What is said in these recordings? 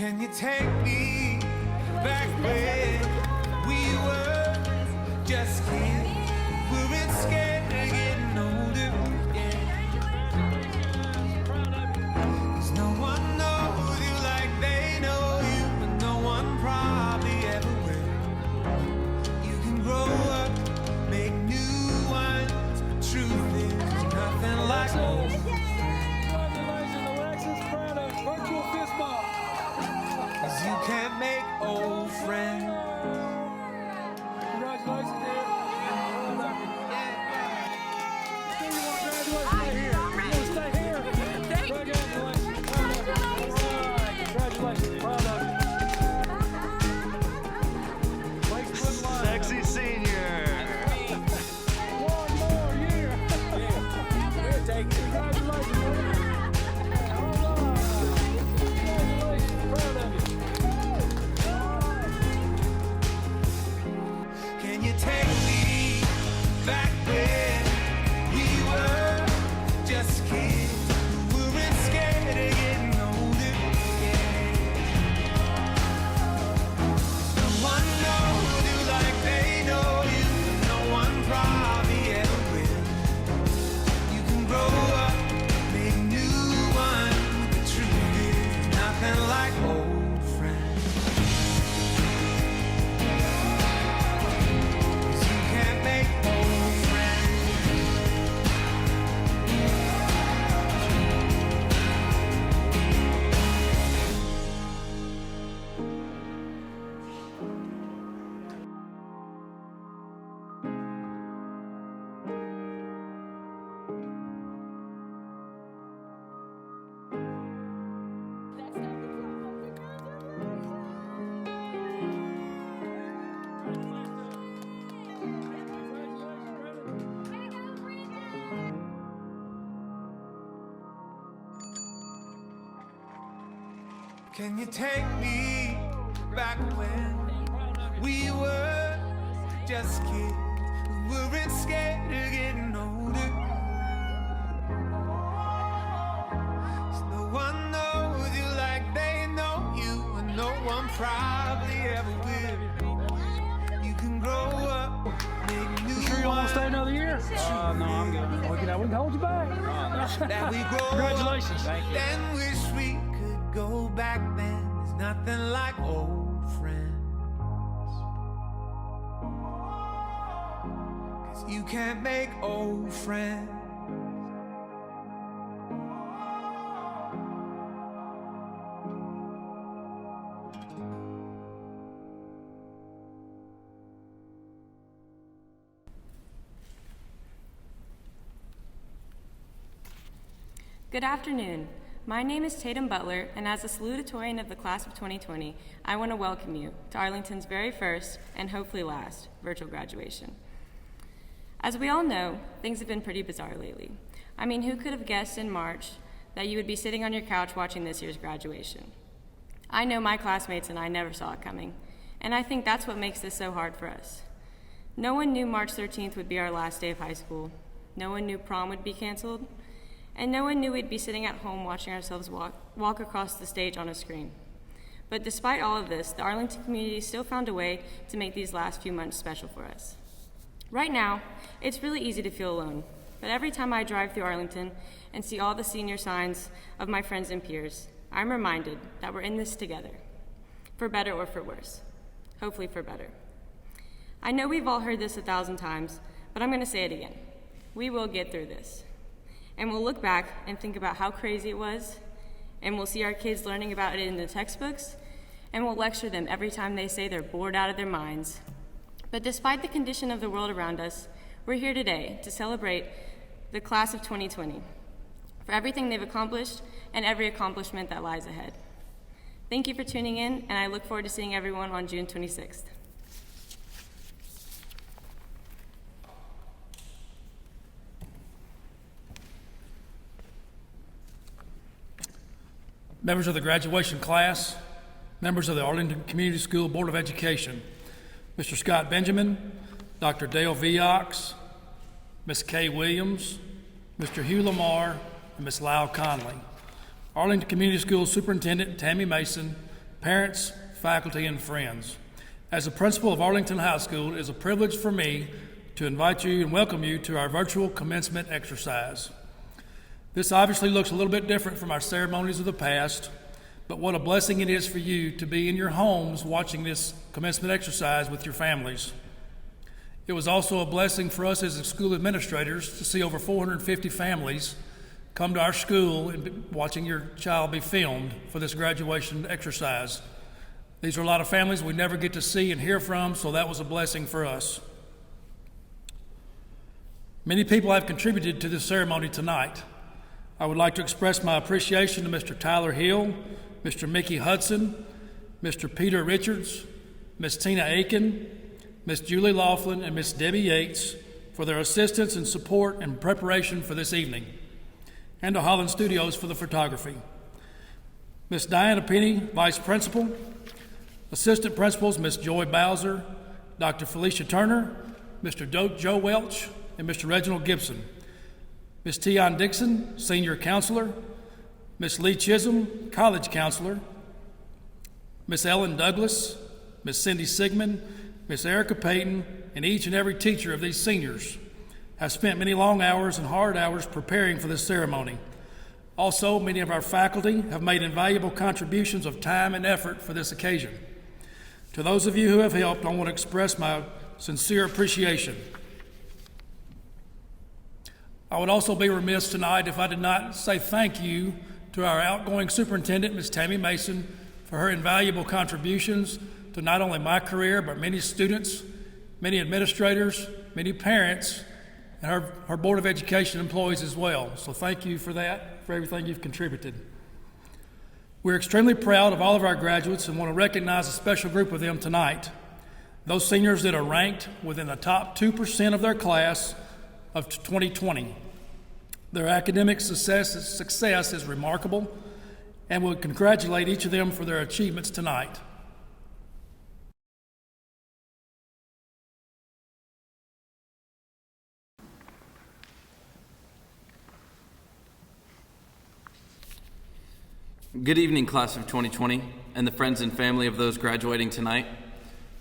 Can you take me back when we were just kids? We weren't scared of getting older, yeah. 'Cause no one knows you like they know you, but no one probably ever will. You can grow up, make new ones, but truth is nothing like old. Virtual fist bump. 'Cause you can't make old friends. Congratulations, dear. Congratulations right here. You want to stay here? Congratulations. Congratulations. Proud of you. Sexy senior. One more year. We'll take it. Congratulations, man. All right. Congratulations. Proud of you. Can you take me back when we were just kids? We weren't scared of getting older, yeah. No one knows you like they know you, no one probably ever will. You can grow up, make new ones, the truth is nothing like old friends. 'Cause you can't make old friends. Can you take me back when we were just kids? We weren't scared of getting older. 'Cause no one knows you like they know you, and no one probably ever will. You can grow up, make new You sure you don't want to stay ones. another year? No, I'm good. We can hold you back. That we grow Congratulations. up, then wish we could go back then. There's nothing like old friends. 'Cause you can't make old friends. Good afternoon. My name is Tatum Butler, and as a salutatorian of the class of 2020, I want to welcome you to Arlington's very first, and hopefully last, virtual graduation. As we all know, things have been pretty bizarre lately. I mean, who could have guessed in March that you would be sitting on your couch watching this year's graduation? I know my classmates and I never saw it coming, and I think that's what makes this so hard for us. No one knew March 13th would be our last day of high school. No one knew prom would be canceled. And no one knew we'd be sitting at home watching ourselves walk across the stage on a screen. But despite all of this, the Arlington community still found a way to make these last few months special for us. Right now, it's really easy to feel alone, but every time I drive through Arlington and see all the senior signs of my friends and peers, I'm reminded that we're in this together, for better or for worse. Hopefully for better. I know we've all heard this 1,000 times, but I'm going to say it again. We will get through this. And we'll look back and think about how crazy it was, and we'll see our kids learning about it in the textbooks, and we'll lecture them every time they say they're bored out of their minds. But despite the condition of the world around us, we're here today to celebrate the class of 2020 for everything they've accomplished and every accomplishment that lies ahead. Thank you for tuning in, and I look forward to seeing everyone on June 26th. Members of the graduation class, members of the Arlington Community School Board of Education, Mr. Scott Benjamin, Dr. Dale Viox, Ms. Kay Williams, Mr. Hugh Lamar, and Ms. Lyle Conley. Arlington Community School Superintendent Tammy Mason, parents, faculty, and friends. As the principal of Arlington High School, it is a privilege for me to invite you and welcome you to our virtual commencement exercise. This obviously looks a little bit different from our ceremonies of the past, but what a blessing it is for you to be in your homes watching this commencement exercise with your families. It was also a blessing for us as school administrators to see over 450 families come to our school and watching your child be filmed for this graduation exercise. These are a lot of families we never get to see and hear from, so that was a blessing for us. Many people have contributed to this ceremony tonight. I would like to express my appreciation to Mr. Tyler Hill, Mr. Mickey Hudson, Mr. Peter Richards, Ms. Tina Aiken, Ms. Julie Laughlin, and Ms. Debbie Yates for their assistance and support and preparation for this evening, and to Holland Studios for the photography. Ms. Diana Penny, Vice Principal, Assistant Principals Ms. Joy Bowser, Dr. Felicia Turner, Mr. Joe Welch, and Mr. Reginald Gibson. Ms. Tion Dixon, Senior Counselor, Ms. Lee Chisholm, College Counselor, Ms. Ellen Douglas, Ms. Cindy Sigmund, Ms. Erica Payton, and each and every teacher of these seniors have spent many long hours and hard hours preparing for this ceremony. Also, many of our faculty have made invaluable contributions of time and effort for this occasion. To those of you who have helped, I want to express my sincere appreciation. I would also be remiss tonight if I did not say thank you to our outgoing superintendent, Ms. Tammy Mason, for her invaluable contributions to not only my career, but many students, many administrators, many parents, and her Board of Education employees as well. So thank you for that, for everything you've contributed. We're extremely proud of all of our graduates and want to recognize a special group of them tonight. Those seniors that are ranked within the top 2% of their class of 2020. Their academic success is remarkable, and we'll congratulate each of them for their achievements tonight. Good evening, class of 2020, and the friends and family of those graduating tonight.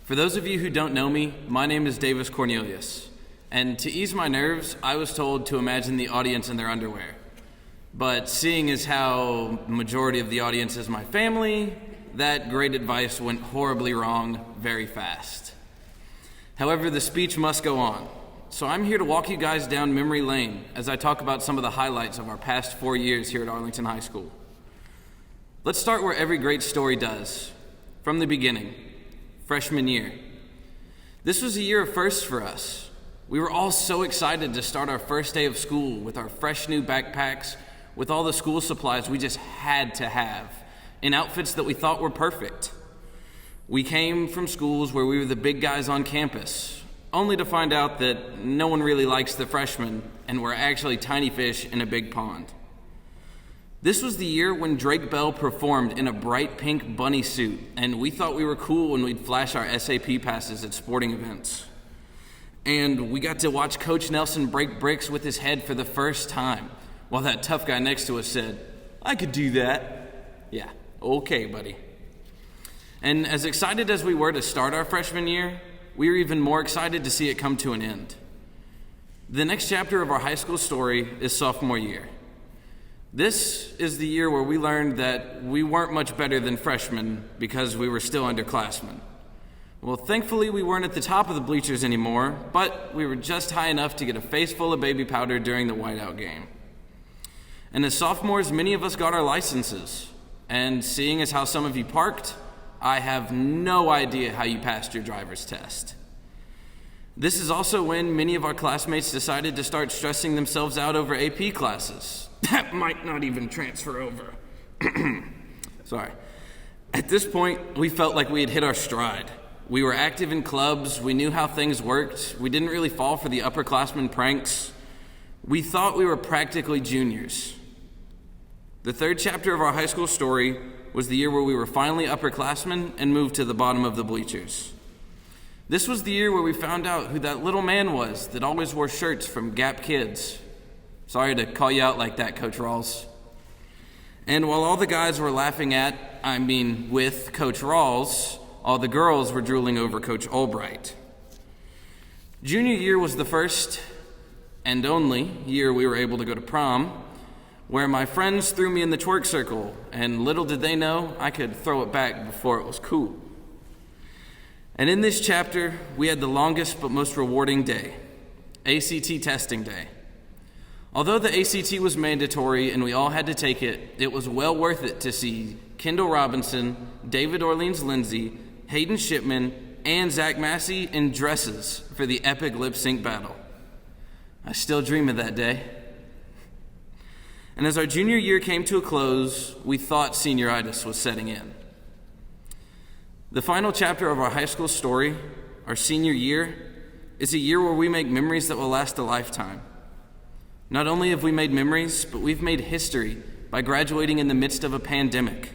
For those of you who don't know me, my name is Davis Cornelius. And to ease my nerves, I was told to imagine the audience in their underwear. But seeing as how the majority of the audience is my family, that great advice went horribly wrong very fast. However, the speech must go on. So I'm here to walk you guys down memory lane as I talk about some of the highlights of our past 4 years here at Arlington High School. Let's start where every great story does, from the beginning, freshman year. This was a year of firsts for us. We were all so excited to start our first day of school with our fresh new backpacks, with all the school supplies we just had to have, in outfits that we thought were perfect. We came from schools where we were the big guys on campus, only to find out that no one really likes the freshmen and we're actually tiny fish in a big pond. This was the year when Drake Bell performed in a bright pink bunny suit, and we thought we were cool when we'd flash our SAP passes at sporting events. And we got to watch Coach Nelson break bricks with his head for the first time, while that tough guy next to us said, "I could do that." Yeah, okay, buddy. And as excited as we were to start our freshman year, we were even more excited to see it come to an end. The next chapter of our high school story is sophomore year. This is the year where we learned that we weren't much better than freshmen because we were still underclassmen. Well, thankfully, we weren't at the top of the bleachers anymore, but we were just high enough to get a face full of baby powder during the whiteout game. And as sophomores, many of us got our licenses. And seeing as how some of you parked, I have no idea how you passed your driver's test. This is also when many of our classmates decided to start stressing themselves out over AP classes. That might not even transfer over. Sorry. At this point, we felt like we had hit our stride. We were active in clubs, we knew how things worked, we didn't really fall for the upperclassmen pranks. We thought we were practically juniors. The third chapter of our high school story was the year where we were finally upperclassmen and moved to the bottom of the bleachers. This was the year where we found out who that little man was that always wore shirts from Gap Kids. Sorry to call you out like that, Coach Rawls. And while all the guys were laughing with Coach Rawls, all the girls were drooling over Coach Albright. Junior year was the first and only year we were able to go to prom, where my friends threw me in the twerk circle, and little did they know I could throw it back before it was cool. And in this chapter, we had the longest but most rewarding day, ACT testing day. Although the ACT was mandatory and we all had to take it, it was well worth it to see Kendall Robinson, David Orleans Lindsay, Hayden Shipman, and Zach Massey in dresses for the epic lip sync battle. I still dream of that day. And as our junior year came to a close, we thought senioritis was setting in. The final chapter of our high school story, our senior year, is a year where we make memories that will last a lifetime. Not only have we made memories, but we've made history by graduating in the midst of a pandemic.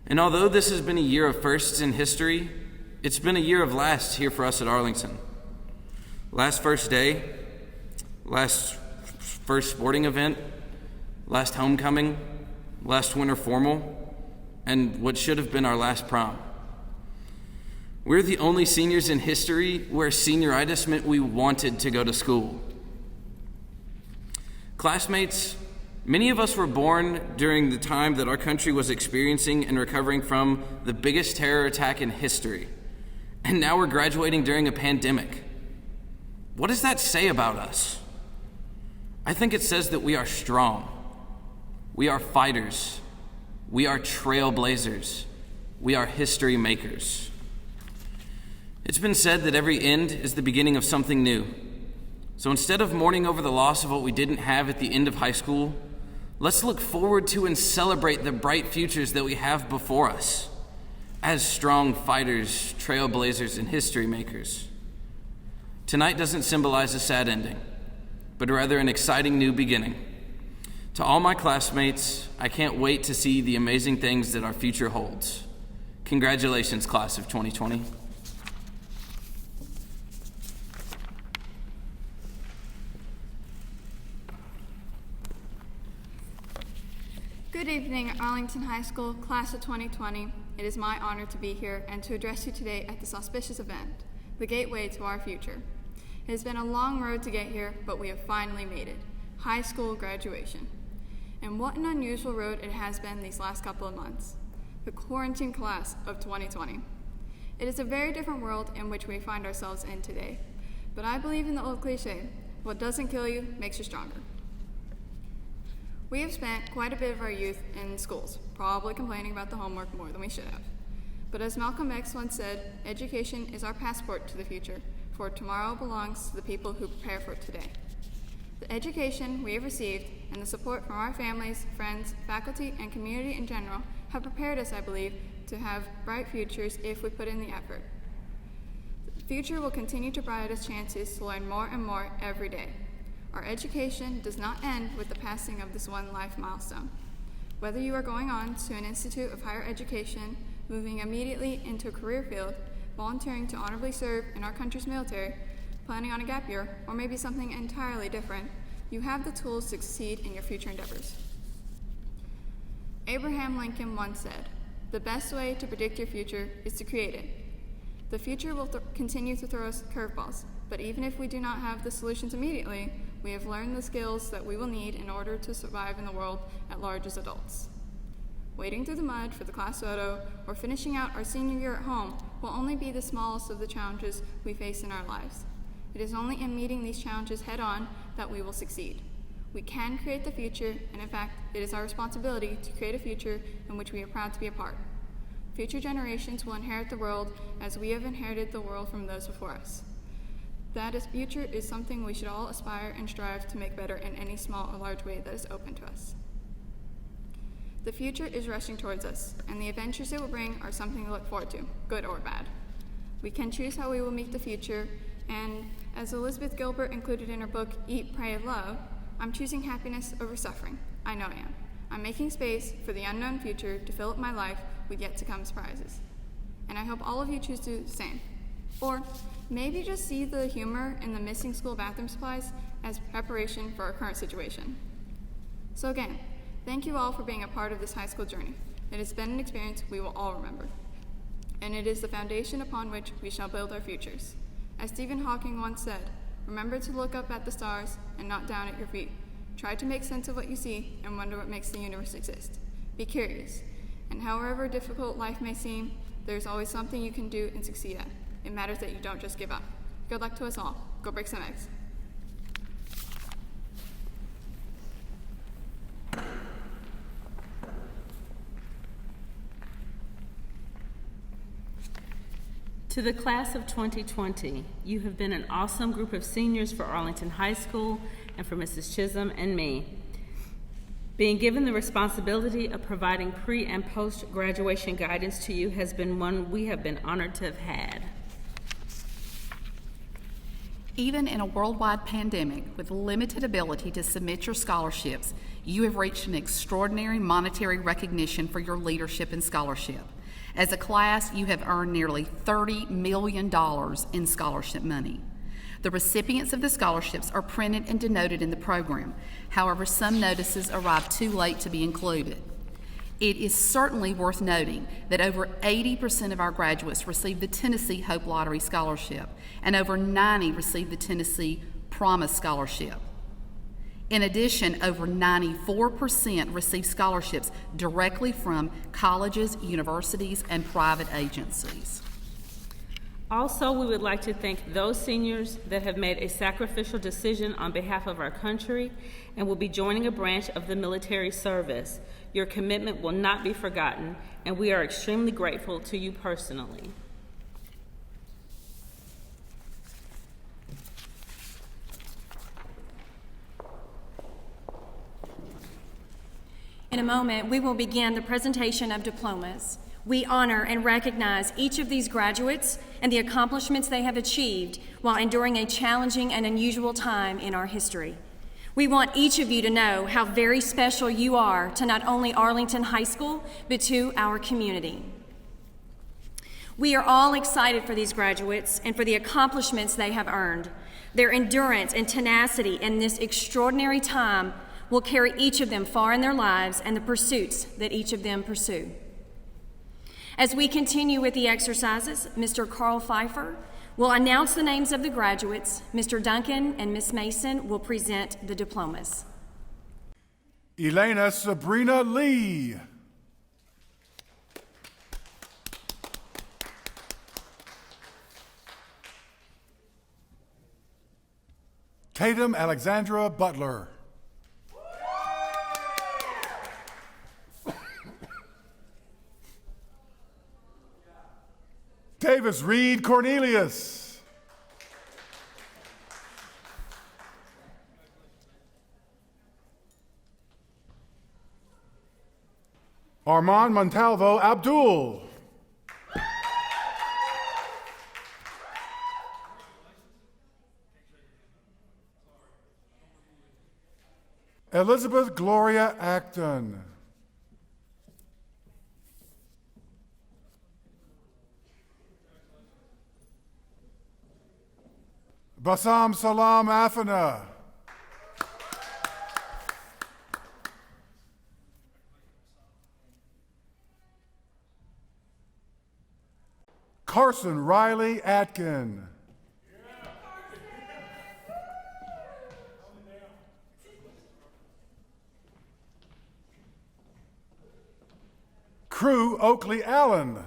And although this has been a year of firsts in history, it's been a year of lasts here for us at Arlington. Last first day, last first sporting event, last homecoming, last winter formal, and what should have been our last prom. We're the only seniors in history where senioritis meant we wanted to go to school. Classmates, many of us were born during the time that our country was experiencing and recovering from the biggest terror attack in history. And now we're graduating during a pandemic. What does that say about us? I think it says that we are strong. We are fighters. We are trailblazers. We are history makers. It's been said that every end is the beginning of something new. So instead of mourning over the loss of what we didn't have at the end of high school, let's look forward to and celebrate the bright futures that we have before us as strong fighters, trailblazers, and history makers. Tonight doesn't symbolize a sad ending, but rather an exciting new beginning. To all my classmates, I can't wait to see the amazing things that our future holds. Congratulations, class of 2020. Good evening, Arlington High School, class of 2020. It is my honor to be here and to address you today at this auspicious event, the gateway to our future. It has been a long road to get here, but we have finally made it. High school graduation. And what an unusual road it has been these last couple of months. The quarantine class of 2020. It is a very different world in which we find ourselves in today. But I believe in the old cliche, what doesn't kill you makes you stronger. We have spent quite a bit of our youth in schools, probably complaining about the homework more than we should have. But as Malcolm X once said, education is our passport to the future, for tomorrow belongs to the people who prepare for it today. The education we have received and the support from our families, friends, faculty, and community in general have prepared us, I believe, to have bright futures if we put in the effort. The future will continue to provide us chances to learn more and more every day. Our education does not end with the passing of this one life milestone. Whether you are going on to an institute of higher education, moving immediately into a career field, volunteering to honorably serve in our country's military, planning on a gap year, or maybe something entirely different, you have the tools to succeed in your future endeavors. Abraham Lincoln once said, "The best way to predict your future is to create it." The future will continue to throw us curveballs, but even if we do not have the solutions immediately, we have learned the skills that we will need in order to survive in the world at large as adults. Wading through the mud for the class photo or finishing out our senior year at home will only be the smallest of the challenges we face in our lives. It is only in meeting these challenges head on that we will succeed. We can create the future, and in fact, it is our responsibility to create a future in which we are proud to be a part. Future generations will inherit the world as we have inherited the world from those before us. Future is something we should all aspire and strive to make better in any small or large way that is open to us. The future is rushing towards us, and the adventures it will bring are something to look forward to, good or bad. We can choose how we will meet the future, and as Elizabeth Gilbert included in her book, Eat, Pray, Love, I'm choosing happiness over suffering. I know I am. I'm making space for the unknown future to fill up my life with yet to come surprises. And I hope all of you choose to do the same. Or maybe just see the humor in the missing school bathroom supplies as preparation for our current situation. So again, Thank you all for being a part of this high school journey. It has been an experience we will all remember, and it is the foundation upon which we shall build our futures. As Stephen Hawking once said, remember to look up at the stars and not down at your feet. Try to make sense of what you see and wonder what makes the universe exist. Be curious, and however difficult life may seem, there's always something you can do and succeed at. It matters that you don't just give up. Good luck to us all. Go break some eggs. To the class of 2020, you have been an awesome group of seniors for Arlington High School and for Mrs. Chisholm and me. Being given the responsibility of providing pre- and post-graduation guidance to you has been one we have been honored to have had. Even in a worldwide pandemic with limited ability to submit your scholarships, you have reached an extraordinary monetary recognition for your leadership and scholarship. As a class, you have earned nearly $30 million in scholarship money. The recipients of the scholarships are printed and denoted in the program. However, some notices arrive too late to be included. It is certainly worth noting that over 80% of our graduates received the Tennessee Hope Lottery Scholarship, and over 90% received the Tennessee Promise Scholarship. In addition, over 94% receive scholarships directly from colleges, universities, and private agencies. Also, we would like to thank those seniors that have made a sacrificial decision on behalf of our country and will be joining a branch of the military service. Your commitment will not be forgotten, and we are extremely grateful to you personally. In a moment, we will begin the presentation of diplomas. We honor and recognize each of these graduates and the accomplishments they have achieved while enduring a challenging and unusual time in our history. We want each of you to know how very special you are to not only Arlington High School, but to our community. We are all excited for these graduates and for the accomplishments they have earned. Their endurance and tenacity in this extraordinary time will carry each of them far in their lives and the pursuits that each of them pursue. As we continue with the exercises, Mr. Carl Pfeiffer will announce the names of the graduates. Mr. Duncan and Ms. Mason will present the diplomas. Elena Sabrina Lee. Tatum Alexandra Butler. Davis Reed Cornelius. Armand Montalvo Abdul. Elizabeth Gloria Acton. Bassam Salam Afana. Carson Riley Atkin. Crew Oakley Allen.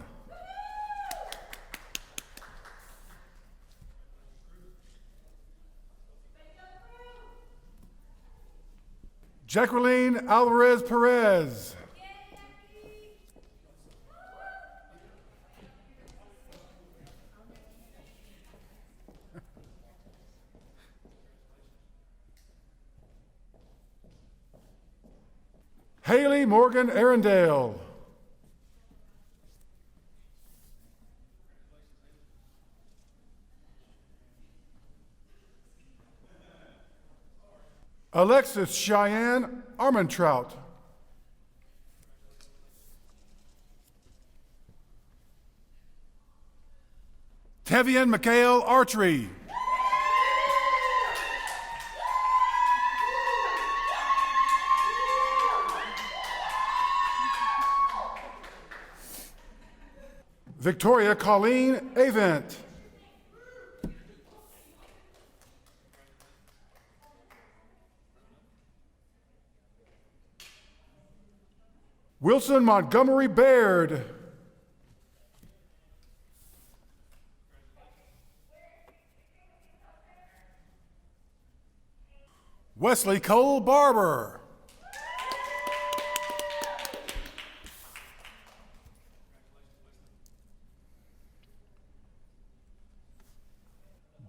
Jacqueline Alvarez Perez. Haley Morgan Arundale. Alexis Cheyenne Armentrout. Tevian Mikhail Archery. Victoria Colleen Avent. Wilson Montgomery Baird. Wesley Cole Barber.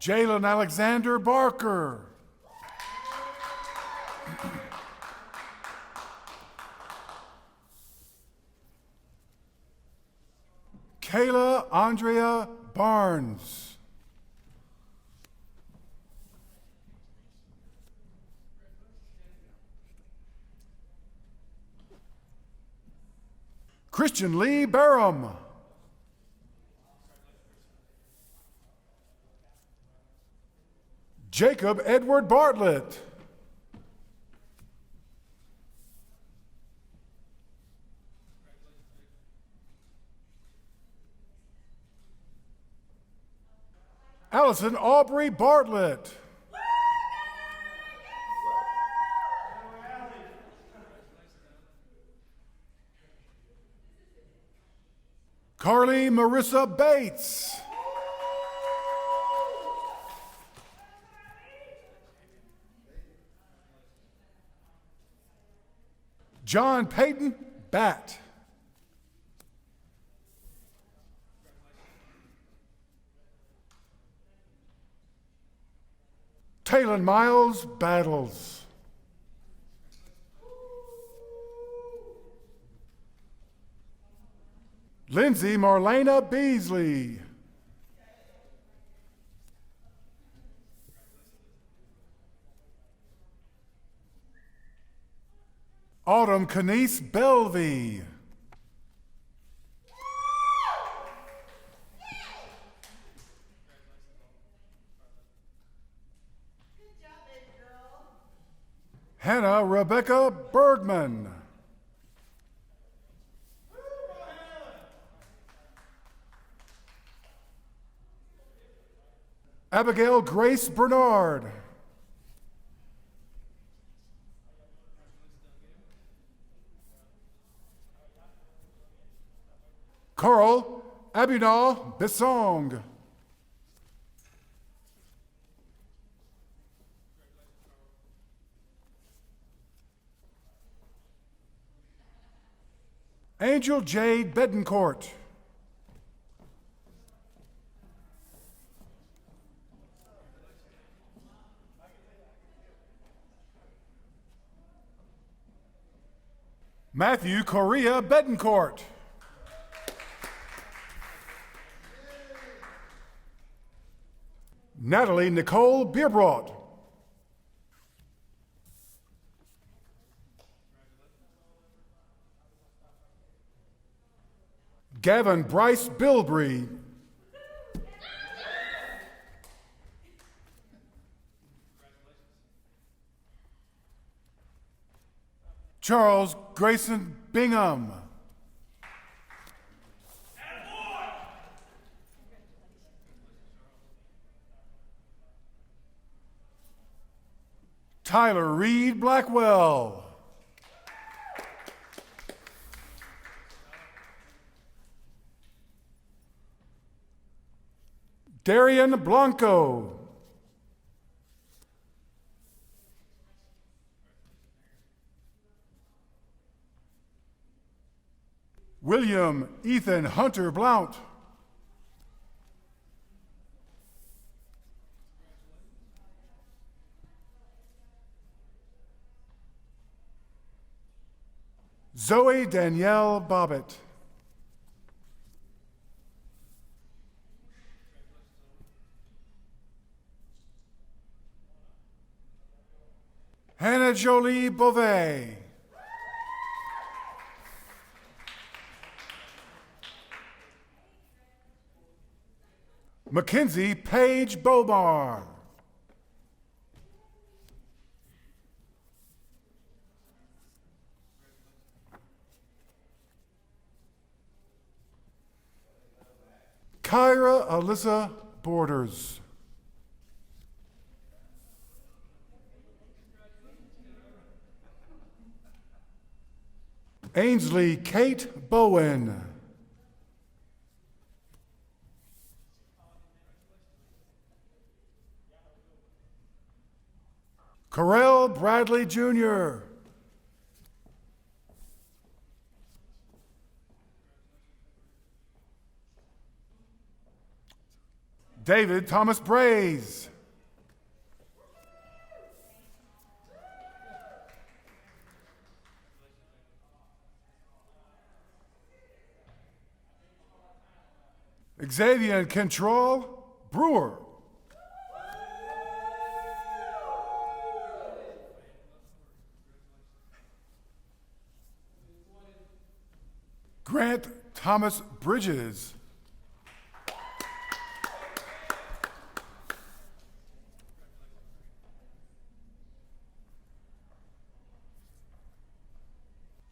Jalen Alexander Barker. Kayla Andrea Barnes. Christian Lee Barham. Jacob Edward Bartlett. Allison Aubrey Bartlett. Carly Marissa Bates. John Payton Batt. Taylor Miles Battles. Lindsay Marlena Beasley. Autumn Kenise Belvey. Hannah Rebecca Bergman. Abigail Grace Bernard. Carl Abinal Bissong. Angel Jade Bedencourt. Matthew Correa Bedencourt. Natalie Nicole Beerbrot. Gavin Bryce Bilbrey. Charles Grayson Bingham. Tyler Reed Blackwell. Darian Blanco. William Ethan Hunter Blount. Zoe Danielle Bobbitt. Hannah Jolie Beauvais. Mackenzie Page Bobar. Kyra Alyssa Borders. Ainsley Kate Bowen. Corell Bradley Jr. David Thomas Braze. Xavier Kentrell Brewer. Grant Thomas Bridges.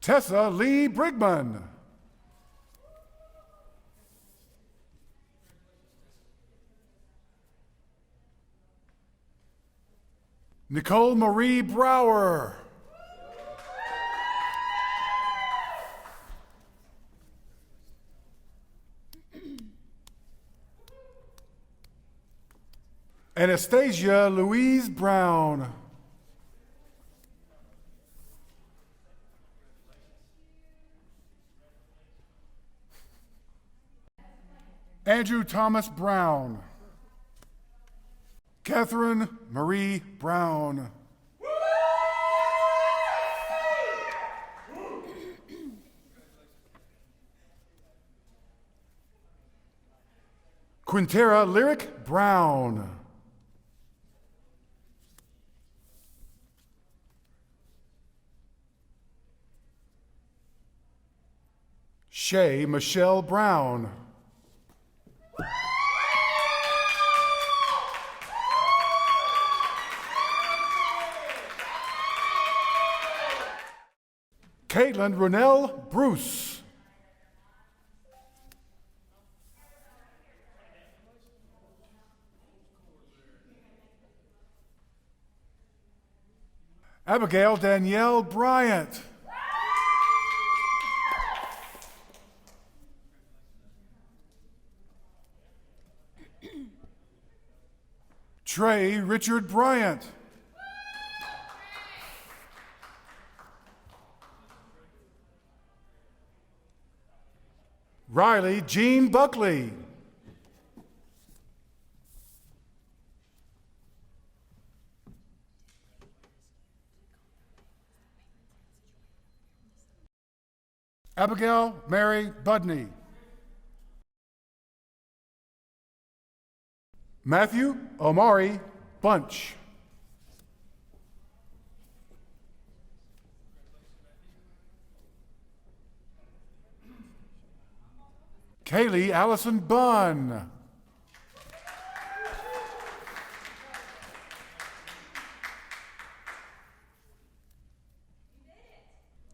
Tessa Lee Brigman. Nicole Marie Brower. Anastasia Louise Brown. Andrew Thomas Brown. Catherine Marie Brown. Quintera Lyric Brown. Shay Michelle Brown. Caitlin Ronell Bruce. Abigail Danielle Bryant. Trey Richard Bryant. Riley Jean Buckley. Abigail Mary Budney. Matthew Omari Bunch. Kaylee Allison Bunn.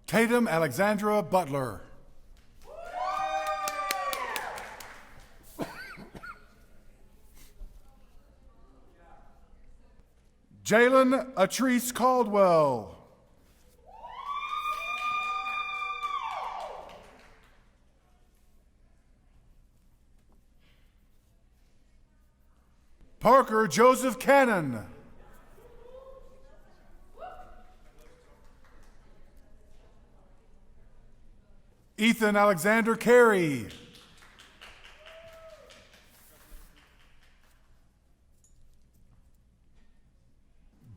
Tatum Alexandra Butler. Jalen Atrice Caldwell. Parker Joseph Cannon. Ethan Alexander Carey.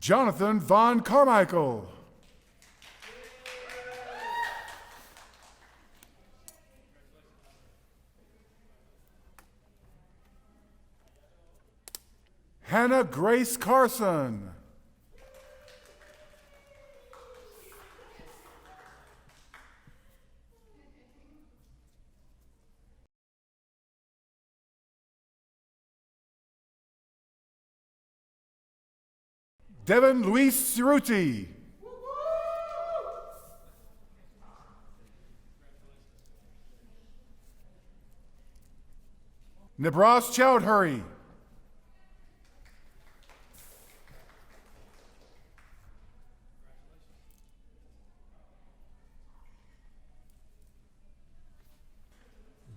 Jonathan Von Carmichael. Hannah Grace Carson. Devin Luis Cerruti. Nebras Chowdhury.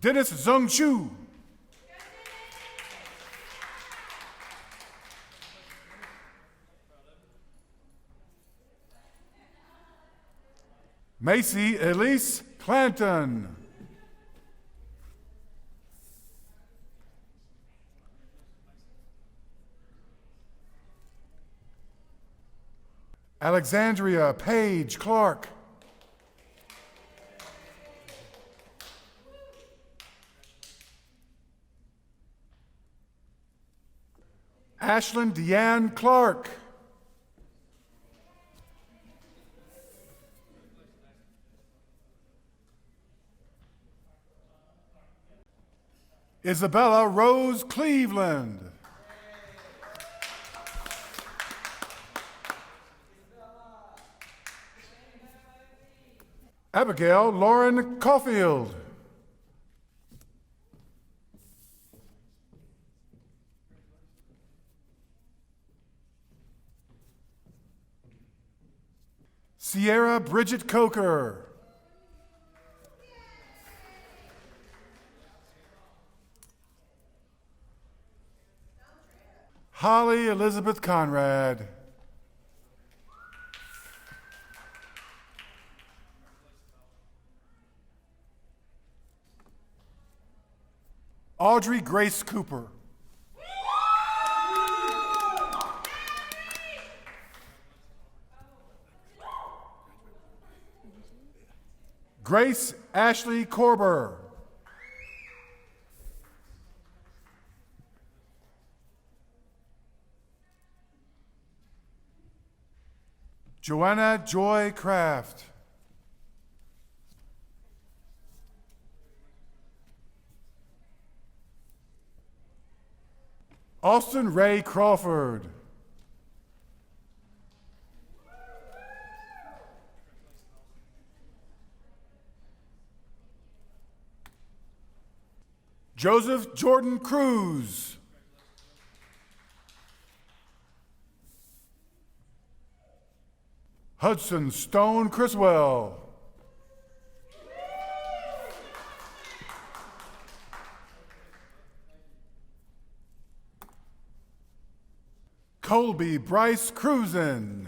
Dennis Zung Chu. Macy Elise Clanton. Alexandria Page Clark. Ashlyn Deanne Clark. Isabella Rose Cleveland. Abigail Lauren Caulfield. Sierra Bridget Coker. Holly Elizabeth Conrad. Audrey Grace Cooper. Grace Ashley Korber. Joanna Joy Kraft. Austin Ray Crawford. Joseph Jordan Cruz. Hudson Stone Criswell. Colby Bryce Cruzen.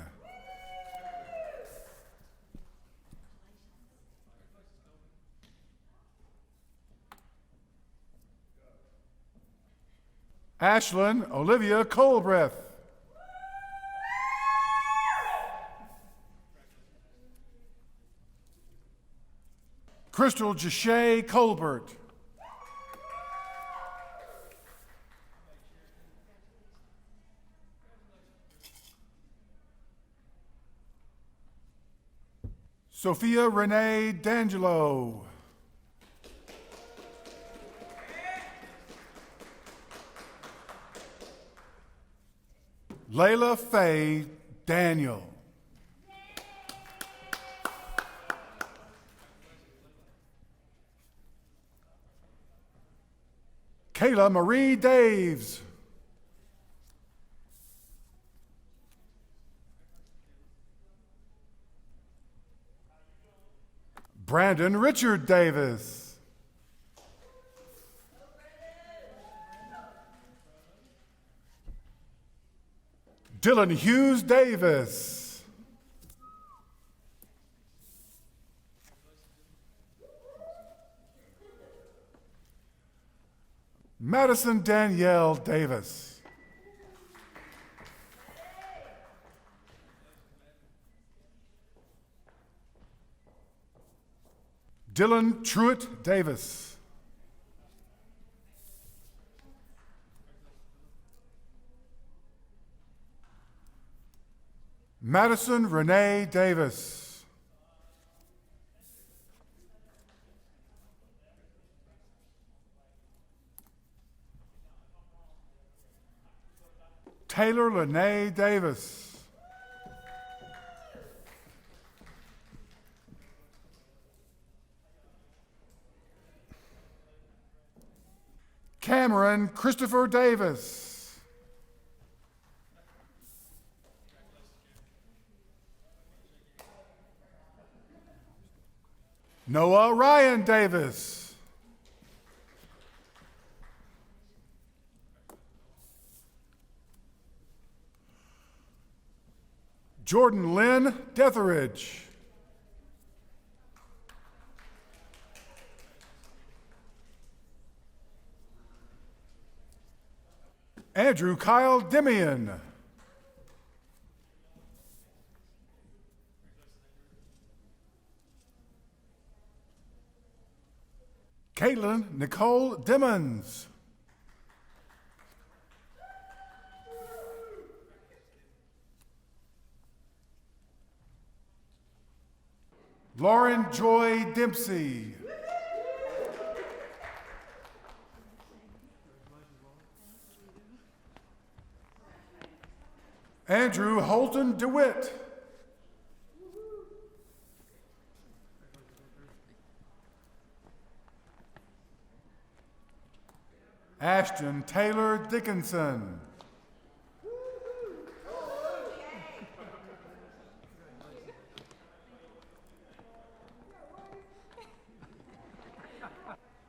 Ashlyn Olivia Colbreth. Crystal Jashay Colbert. Sophia Renee D'Angelo. Layla Faye Daniel. Kayla Marie Daves. Brandon Richard Davis. Dylan Hughes Davis. Madison Danielle Davis. Dylan Truitt Davis. Madison Renee Davis. Taylor Lene Davis. Cameron Christopher Davis. Noah Ryan Davis. Jordan Lynn Detheridge. Andrew Kyle Demian. Caitlin Nicole Dimmons. Lauren Joy Dempsey. Andrew Holton DeWitt. Ashton Taylor Dickinson.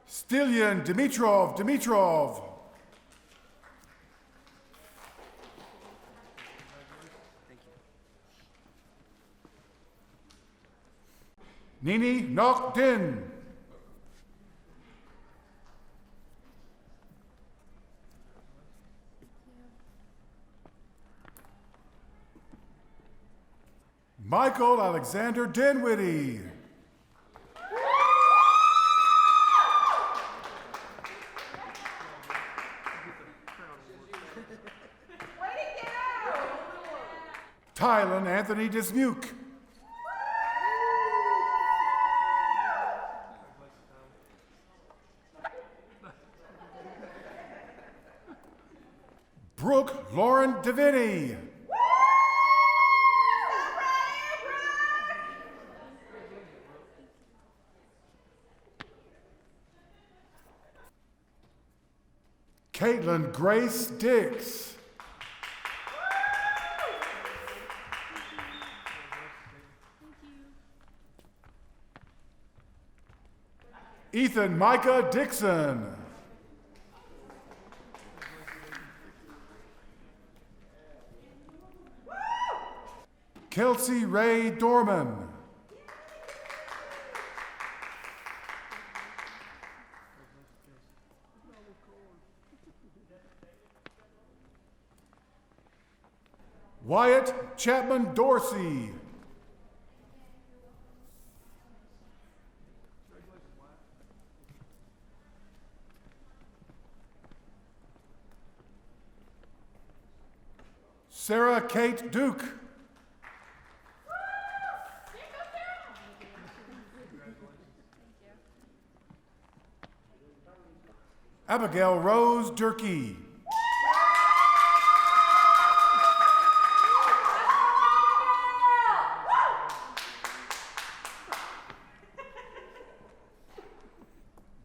Stillian Dimitrov. Nini Nokdin. Michael Alexander Dinwiddie. Tylen Anthony Dismuke. Brooke Lauren Deviney. Caitlin Grace Dix. Ethan Micah Dixon. Kelsey Ray Dorman. Wyatt Chapman Dorsey. Sarah Kate Duke. Abigail Rose Durkee.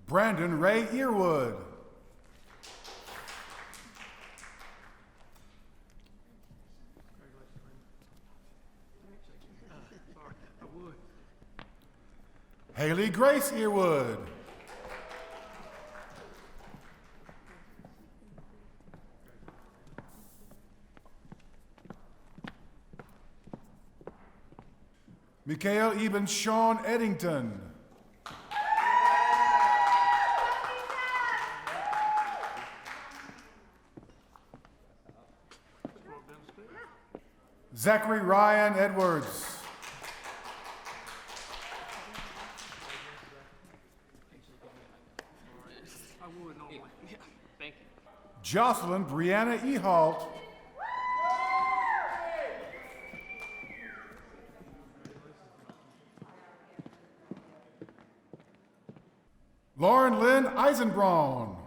Brandon Ray Earwood. Haley Grace Earwood. Mikhail Eben Sean Eddington. Zachary Ryan Edwards. Jocelyn Brianna Ehalt. Lauren Lynn Eisenbraun.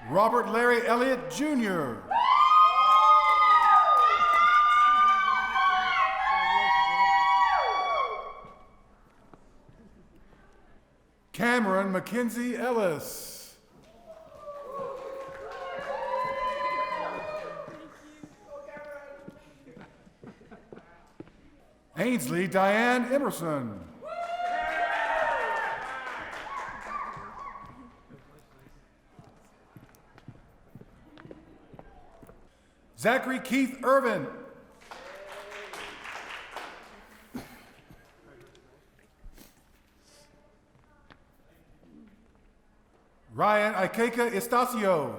Robert Larry Elliott Jr. Cameron Mackenzie Ellis. Ainsley Diane Emerson. Zachary Keith Irvin. Ryan Ikeka Estacio.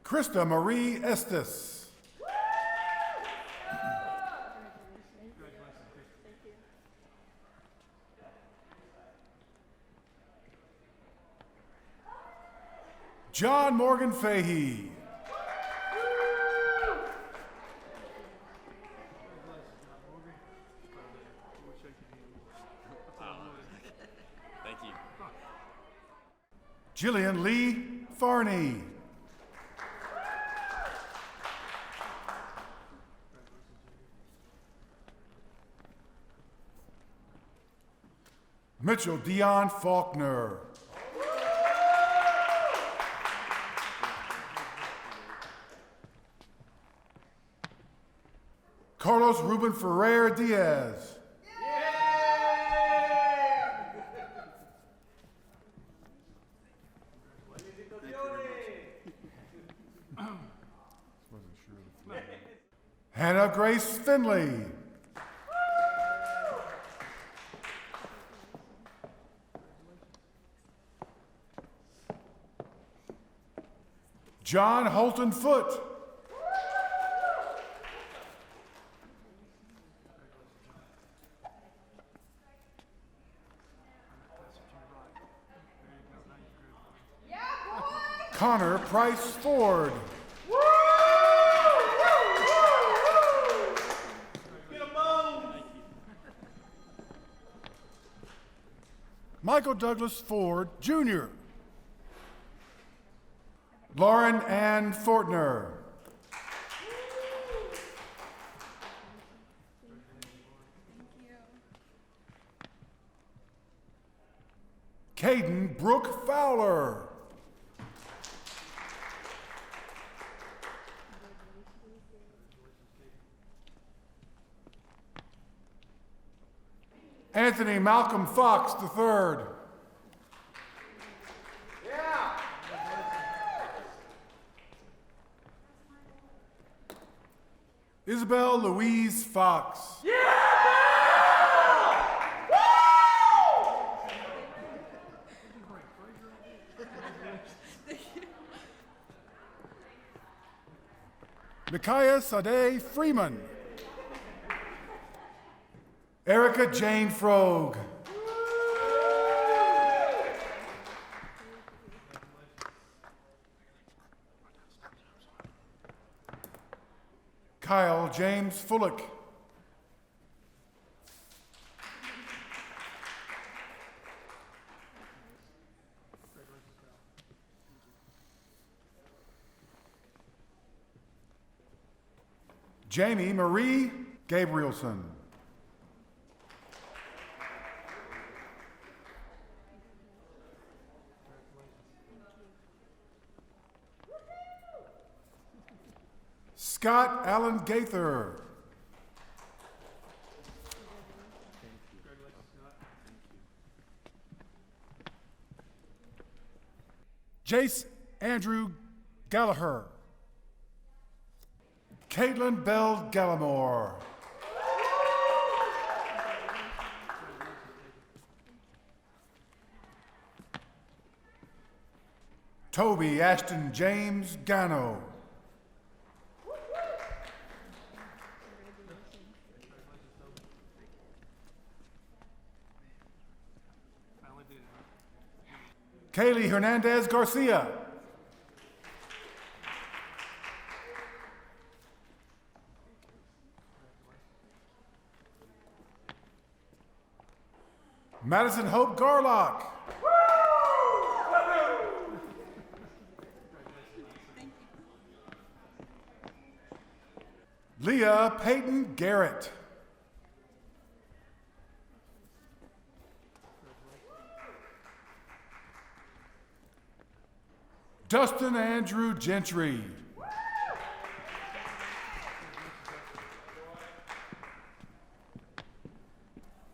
Krista Marie Estes. John Morgan Fahey. Thank you. Jillian Lee Farney. Mitchell Dion Faulkner. Carlos Ruben Ferrer Diaz. Hannah Grace Finley. John Holton Foote. Connor Price Ford. Michael Douglas Ford, Jr. Lauren Ann Fortner. Caden Brooke Fowler. Anthony Malcolm Fox III. Isabel Louise Fox. Micaiah Sade Freeman. Erica Jane Frogue. Kyle James Fullick. Jamie Marie Gabrielson. Scott Allen Gaither. Jace Andrew Gallagher. Caitlin Bell Gallimore. Toby Ashton James Gano. Kaylee Hernandez Garcia. Madison Hope Garlock. Leah Peyton Garrett. Dustin Andrew Gentry.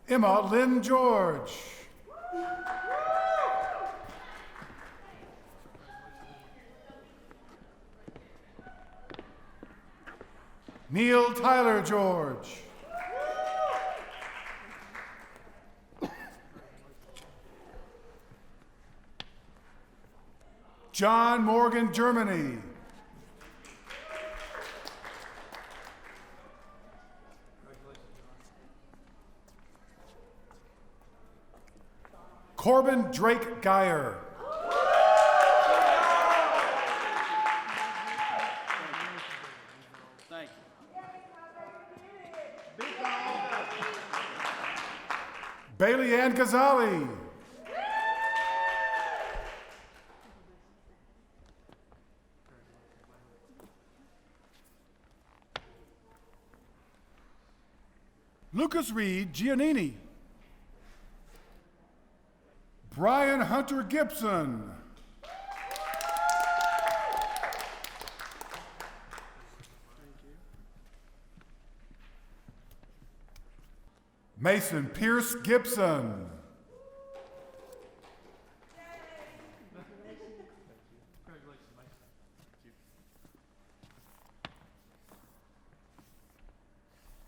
Emma Lynn George. Neil Tyler George. John Morgan Germany. Corbin Drake Geyer. Thank you. Bailey Ann Ghazali. Lucas Reed Giannini. Brian Hunter Gibson. Mason Pierce Gibson.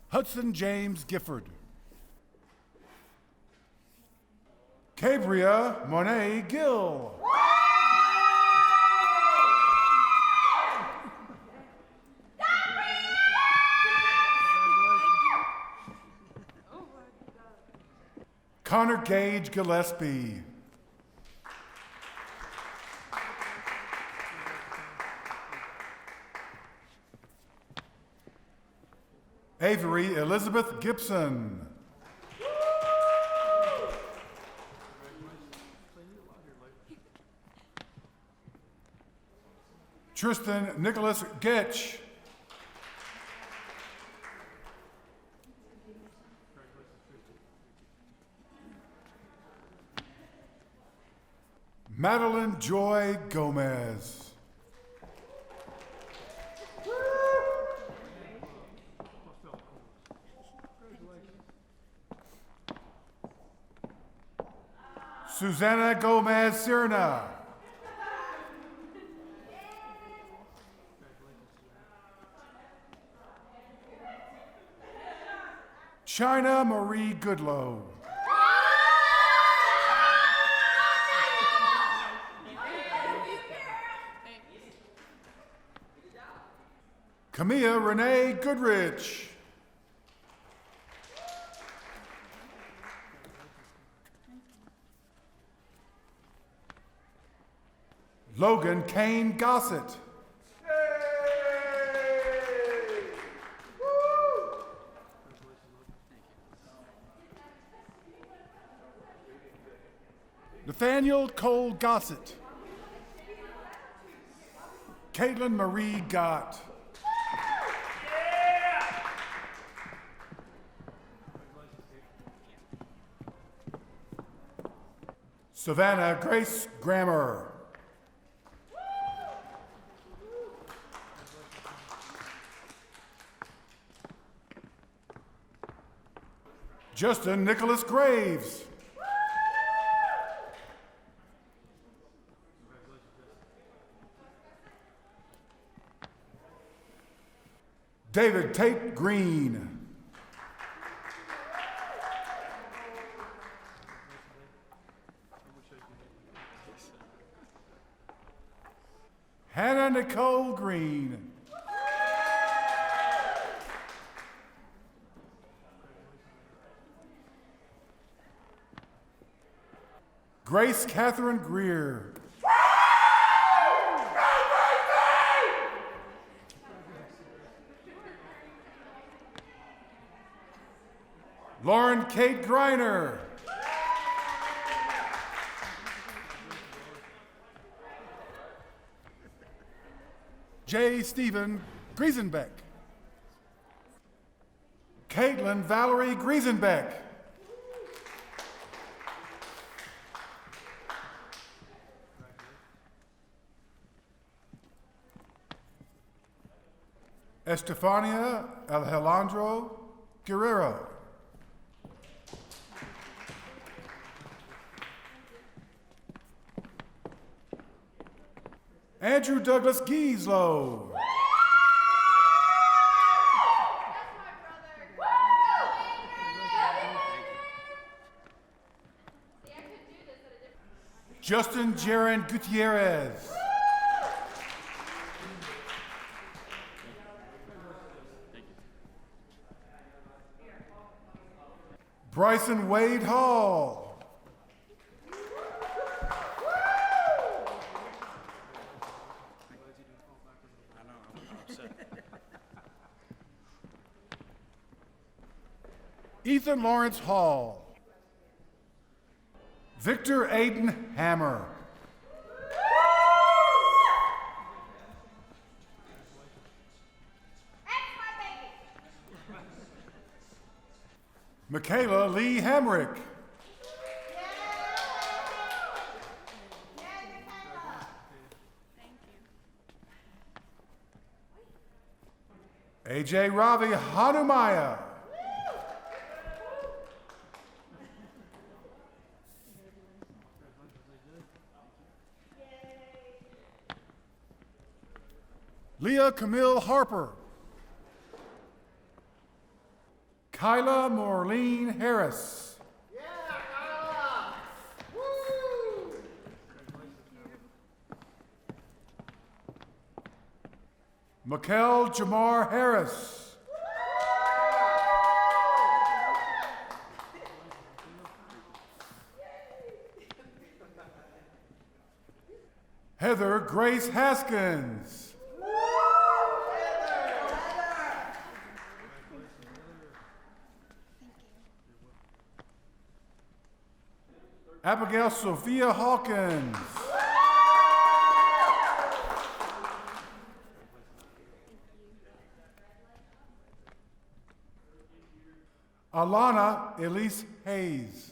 Hudson James Gifford. Cabria Monet Gill. Connor Gage Gillespie. Avery Elizabeth Gibson. Tristan Nicholas Getch. Madeline Joy Gomez. Susanna Gomez Serna. China Marie Goodlow. Camilla Renee Goodrich. Logan Kane Gossett. Nathaniel Cole Gossett. Caitlin Marie Gott. Savannah Grace Grammer. Justin Nicholas Graves. David Tate Green. Hannah Nicole Green. Grace Catherine Greer. Lauren Kate Greiner. J. Stephen Griesenbeck. Caitlin Valerie Griesenbeck. Estefania Alejandro Guerrero. Andrew Douglas Gieslow. Justin Jaron Gutierrez. Bryson Wade Hall. Ethan Lawrence Hall. Victor Aiden Hammer. Michaela Lee Hamrick. AJ Ravi Hanumaya. Leah Camille Harper. Kyla Morleen Harris. Yeah, Kyla! Woo! Mikkel Jamar Harris. Heather Grace Haskins. Abigail Sophia Hawkins. Alana Elise Hayes.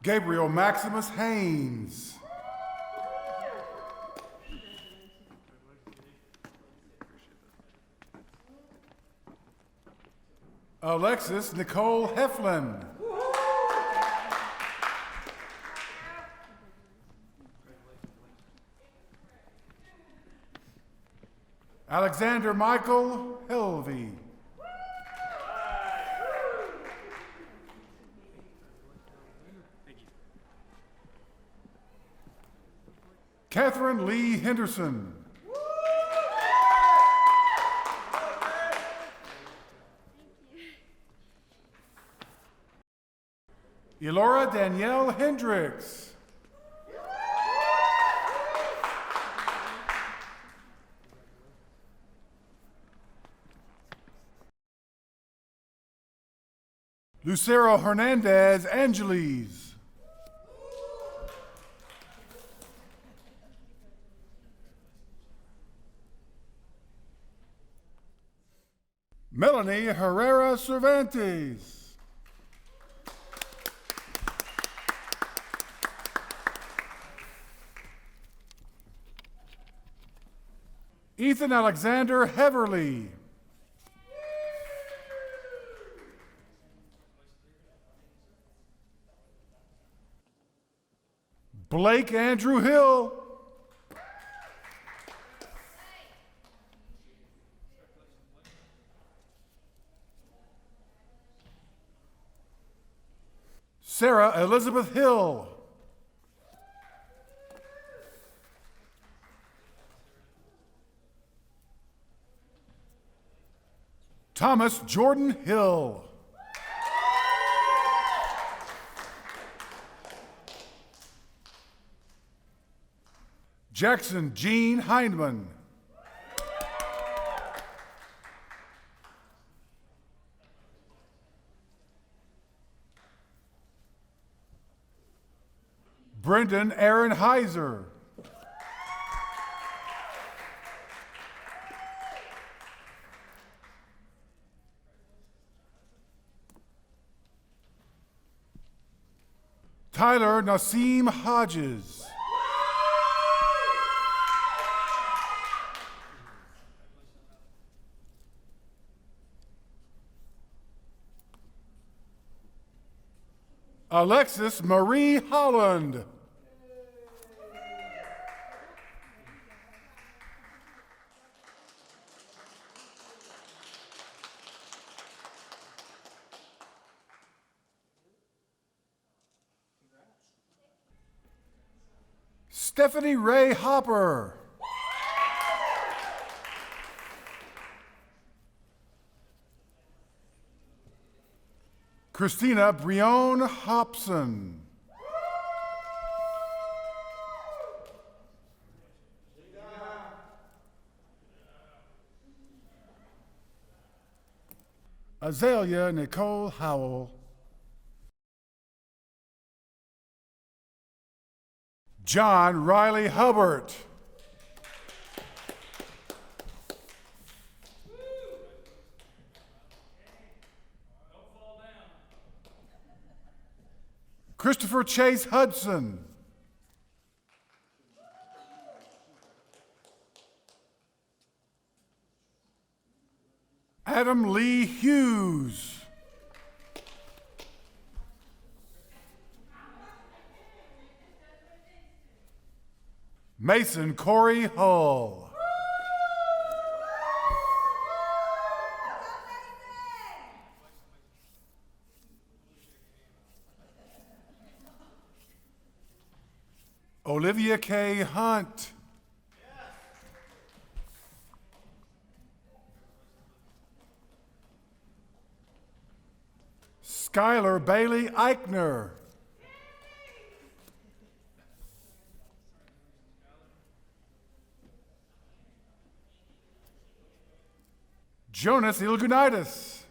Gabriel Maximus Haynes. Alexis Nicole Heflin. Alexander Michael Helvey. Catherine Lee Henderson. Elora Danielle Hendricks. Lucero Hernandez Angeles. Melanie Herrera Cervantes. Ethan Alexander Heverly. Blake Andrew Hill. Sarah Elizabeth Hill. Thomas Jordan Hill. Jackson Jean Hindman. Brendan Aaron Heiser. Tyler Naseem Hodges. Alexis Marie Holland. Stephanie Ray Hopper. Christina Brione Hobson. Azalea Nicole Howell. John Riley Hubbard. Christopher Chase Hudson. Adam Lee Hughes. Mason Corey Hull. Olivia K. Hunt. Skylar Bailey Eichner. Jonas Ilgunitis.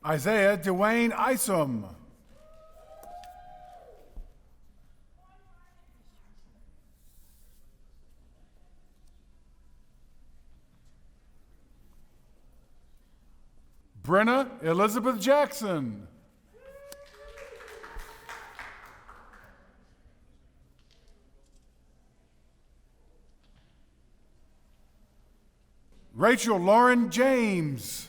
Isaiah Dwayne Isom. Brenna Elizabeth Jackson. Rachel Lauren James.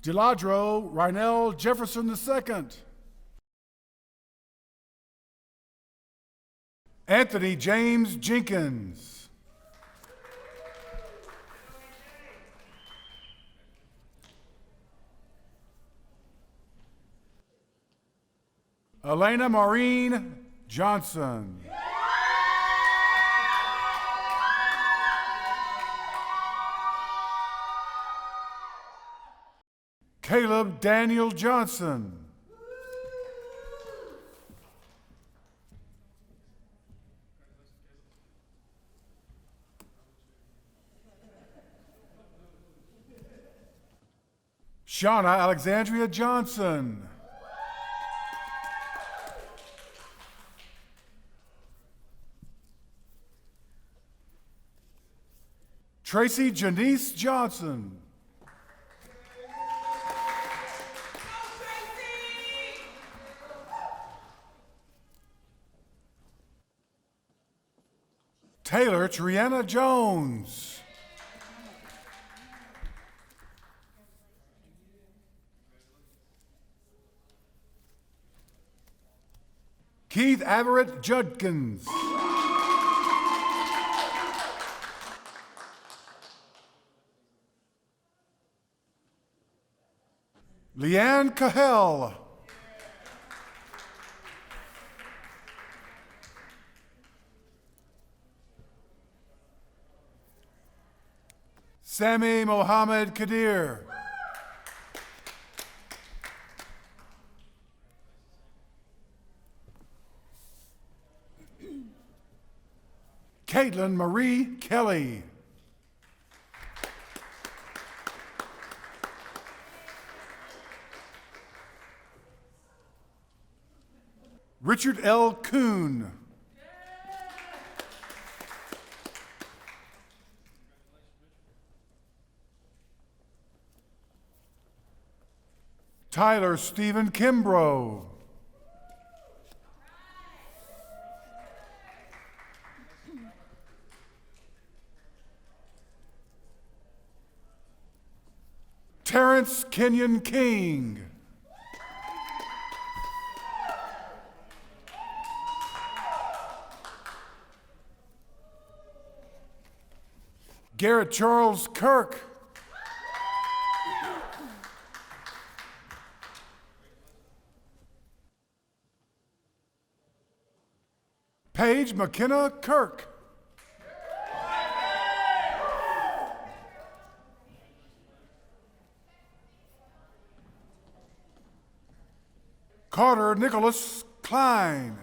Deladro Rynell Jefferson II. Anthony James Jenkins. Elena Maureen Johnson. Caleb Daniel Johnson. Shauna Alexandria Johnson. Tracy Janice Johnson. Taylor Triana Jones. Keith Everett Judkins. Leanne Cahill. Sami Mohammed Kadir. Caitlin Marie Kelly. Richard L. Kuhn. Tyler Stephen Kimbrough. Terrence Kenyon King. Garrett Charles Kirk. Paige McKenna Kirk. Carter Nicholas Klein.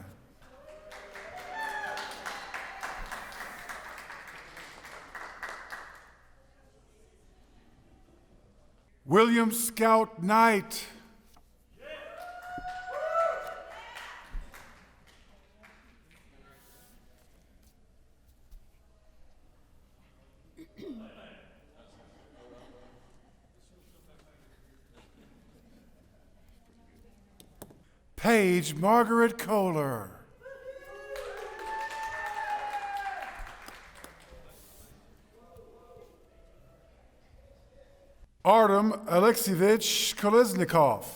William Scout Knight. Paige Margaret Kohler. Artem Alexievich Kolesnikov.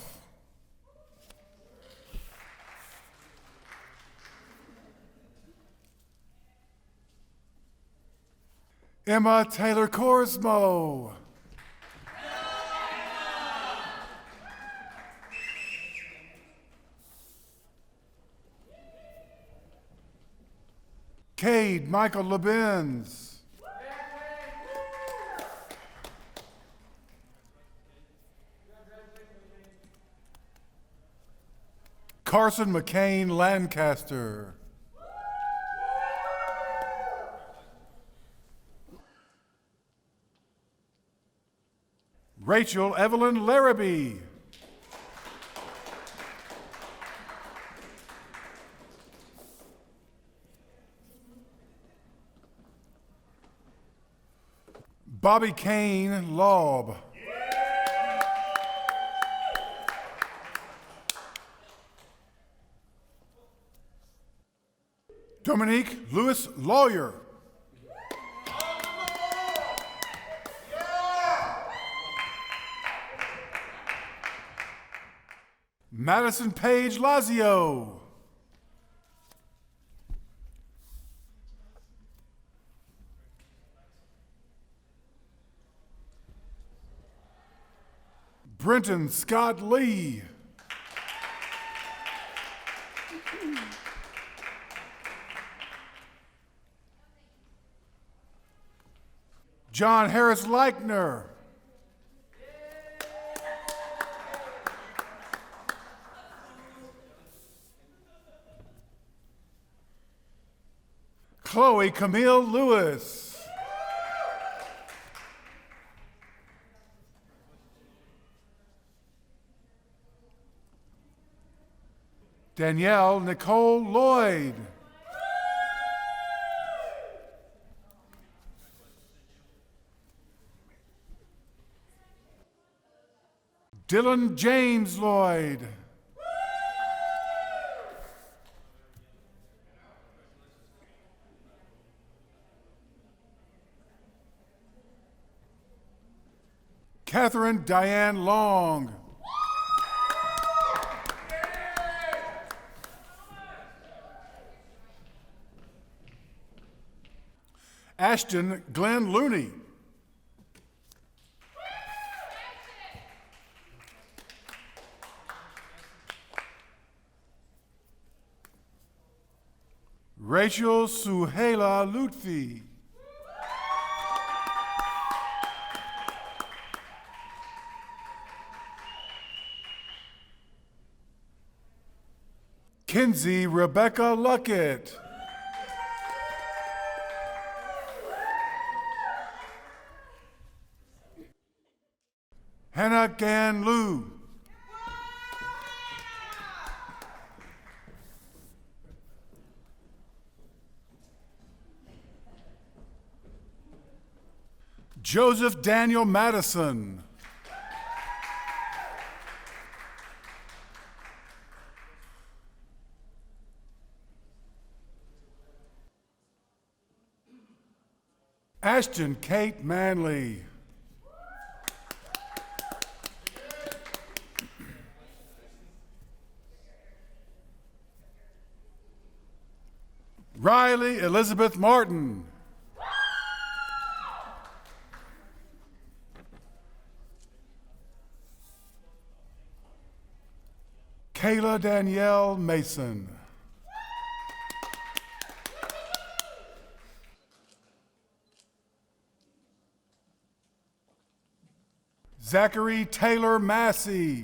Emma Taylor Korsmo. Cade Michael Lebens. Carson McCain Lancaster. Rachel Evelyn Larrabee. Bobby Kane Laub. Dominique Lewis Lawyer. Madison Page Lazio. Brenton Scott Lee. John Harris Leichner. Chloe Camille Lewis. Danielle Nicole Lloyd. Dylan James Lloyd. Catherine Diane Long. Ashton Glenn Looney. Rachel Suhaila Lutfi. Kinsey Rebecca Luckett. Sophia Ganlu. Joseph Daniel Madison. Ashton Kate Manley. Riley Elizabeth Martin. Kayla Danielle Mason. Zachary Taylor Massey.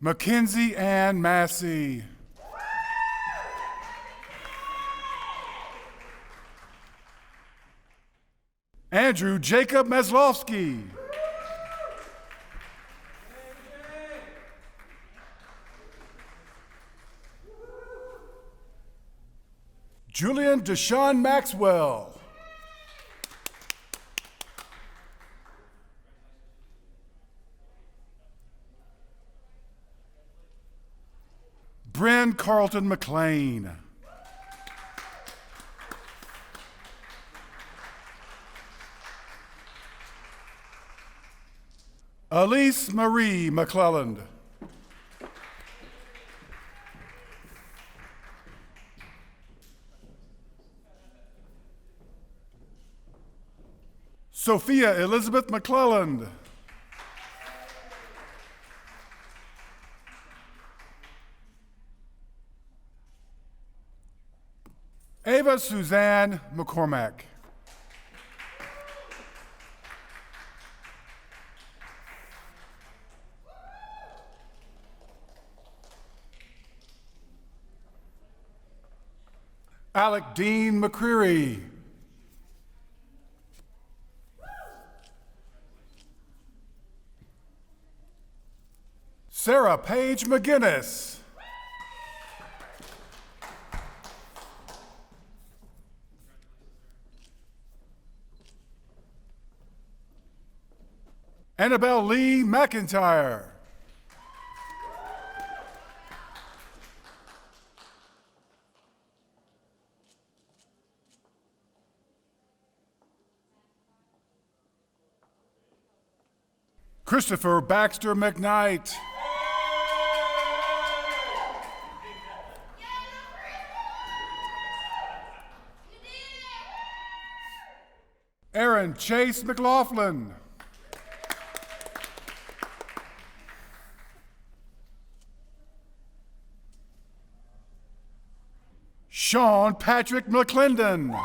Mackenzie Ann Massey. Andrew Jacob Meslowski. Julian Deshaun Maxwell. Bryn Carlton McLean. Elise Marie McClelland. Sophia Elizabeth McClelland. Ava Suzanne McCormack. Alec Dean McCreary. Sarah Paige McGinnis. Annabelle Lee McIntyre. Christopher Baxter McKnight. Aaron Chase McLaughlin. Sean Patrick McClendon.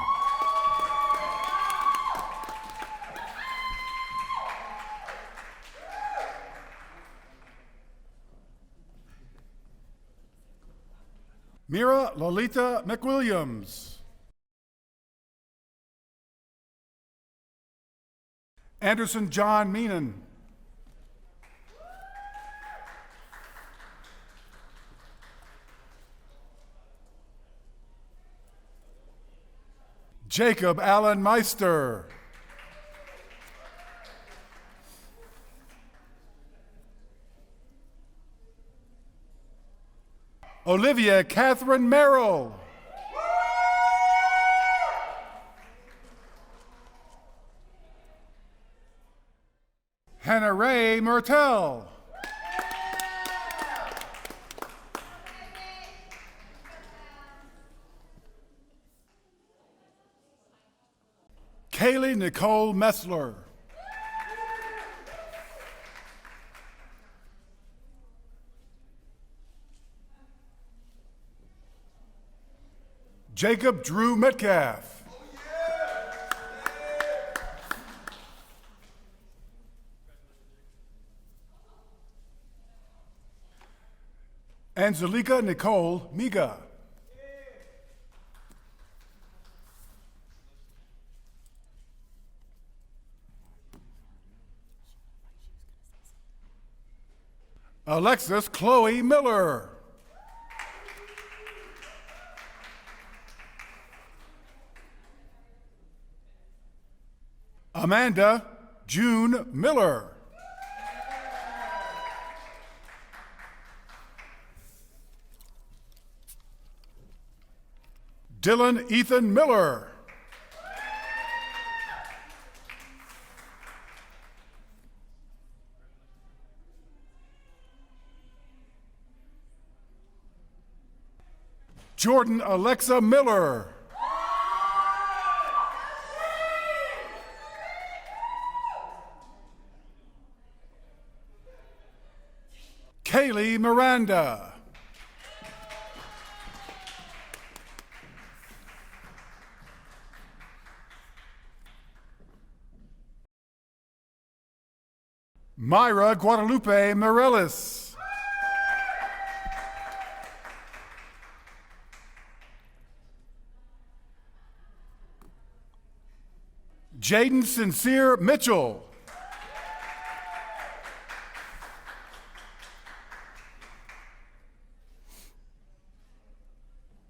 Mira Lolita McWilliams. Anderson John Meenan. Jacob Allen Meister. Olivia Catherine Merrill. Hannah Ray Mertel. Kaylee Nicole Messler. Jacob Drew Metcalf. Angelica Nicole Miga. Alexis Chloe Miller. Amanda June Miller. Dylan Ethan Miller. Jordan Alexa Miller. Kaylee Miranda. Myra Guadalupe Morellis. Jaden Sincere Mitchell.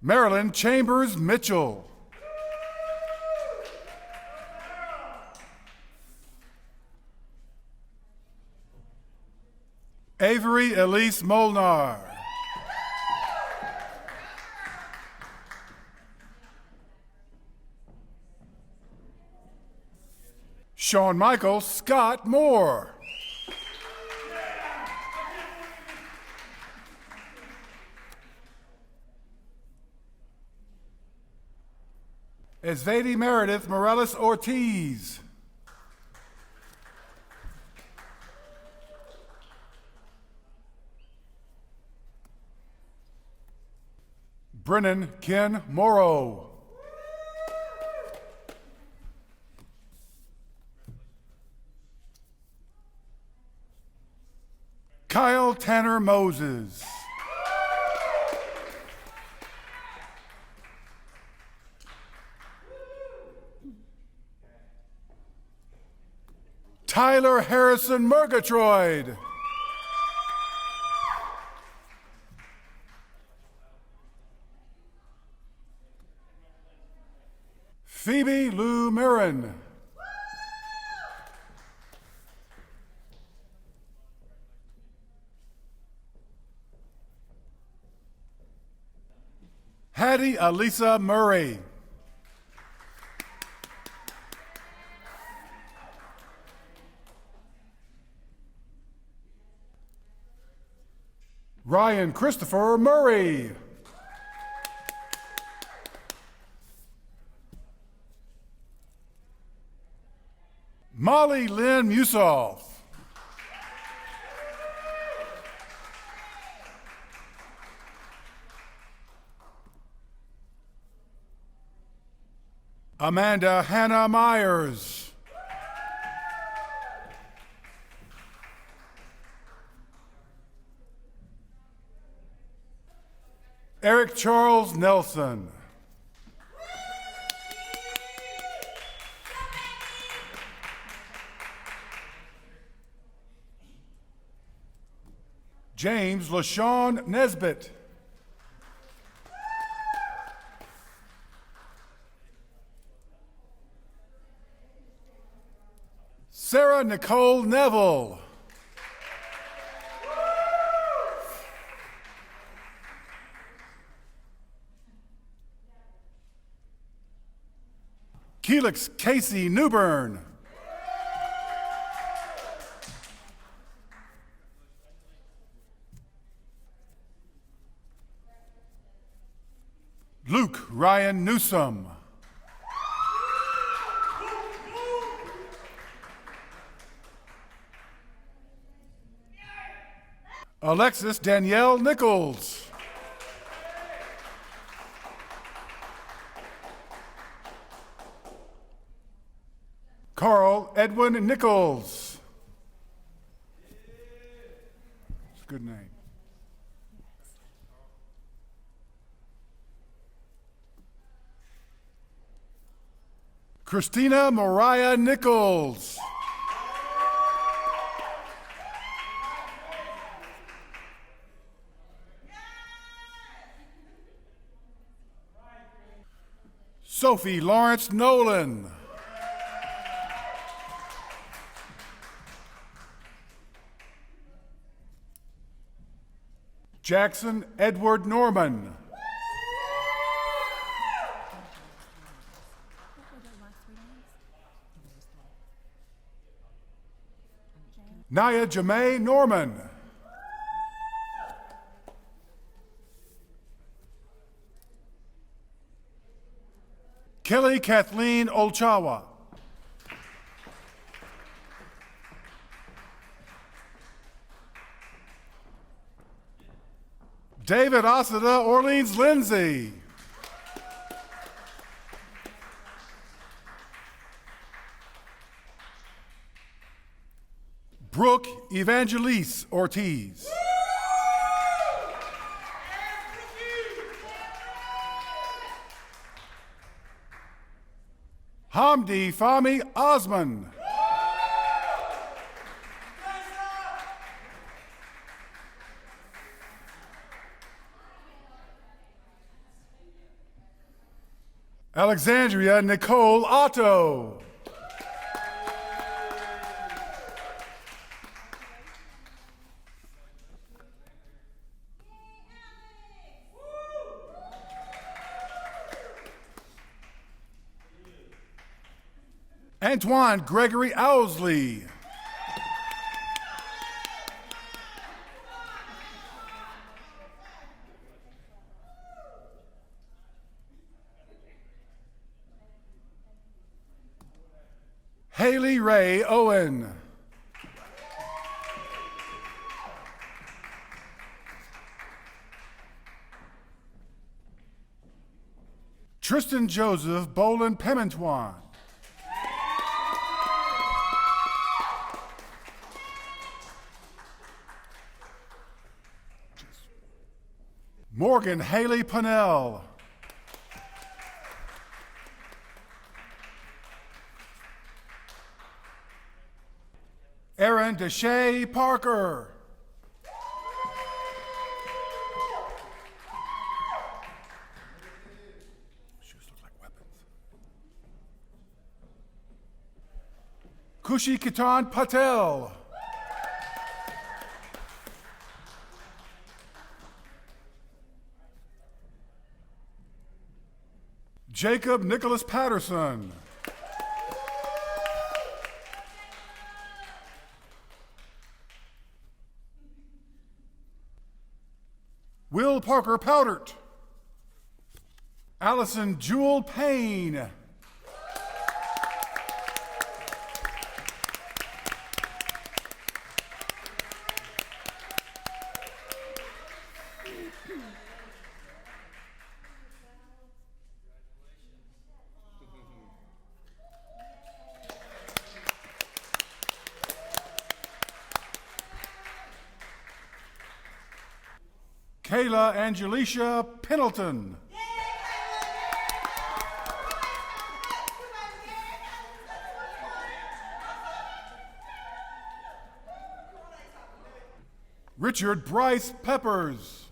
Marilyn Chambers Mitchell. Avery Elise Molnar. Sean Michael Scott Moore. Esvedi Meredith Morales Ortiz. Brennan Ken Morrow. Kyle Tanner Moses. Tyler Harrison Murgatroyd. Phoebe Lou Mirren. Hattie Alisa Murray. Ryan Christopher Murray. Molly Lynn Musoff. Amanda Hannah Myers. Eric Charles Nelson. James LaShawn Nesbitt. Sarah Nicole Neville. Keelix Casey Newbern. Luke Ryan Newsome. Alexis Danielle Nichols. Carl Edwin Nichols. It's a good name. Christina Mariah Nichols. Sophie Lawrence Nolan. Jackson Edward Norman. Naya Jamae Norman. Kelly Kathleen Olchawa. David Asada Orleans Lindsay. Brooke Evangelise Ortiz. Hamdi Fahmy Osman. Alexandria Nicole Otto. Antoine Gregory Owsley. Haley Ray Owen. Tristan Joseph Boland Pimentoine. Morgan Haley Pannell. Aaron Deshay Parker. Shoes look like weapons. Kushi Kitan Patel. Jacob Nicholas Patterson. Will Parker Powdert. Allison Jewel Payne. Kayla Angelicia Pendleton. Richard Bryce Peppers.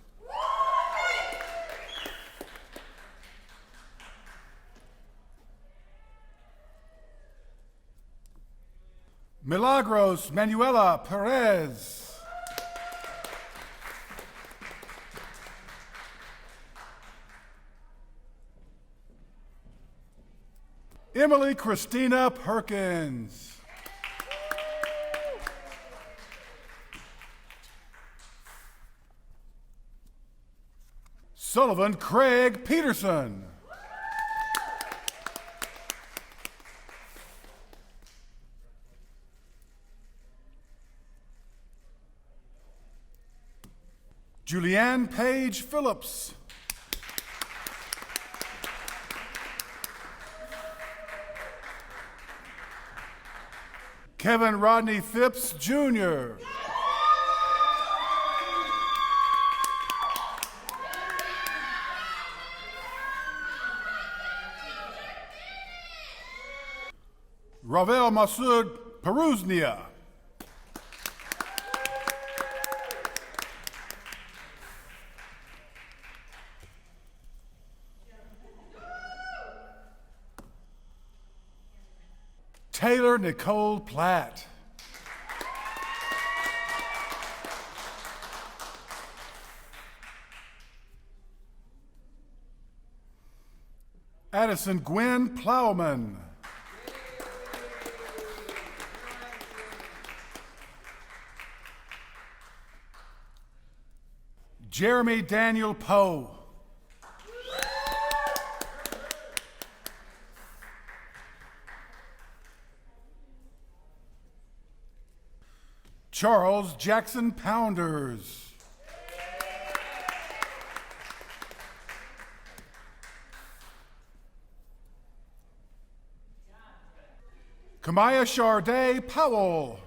Milagros Manuela Perez. Emily Christina Perkins. Sullivan Craig Peterson. Julianne Page Phillips. Kevin Rodney Phipps, Jr. Ravel Masoud Peruznia. Taylor Nicole Platt. Addison Gwen Plowman. Jeremy Daniel Poe. Charles Jackson Pounders. Kamaya Charday Powell.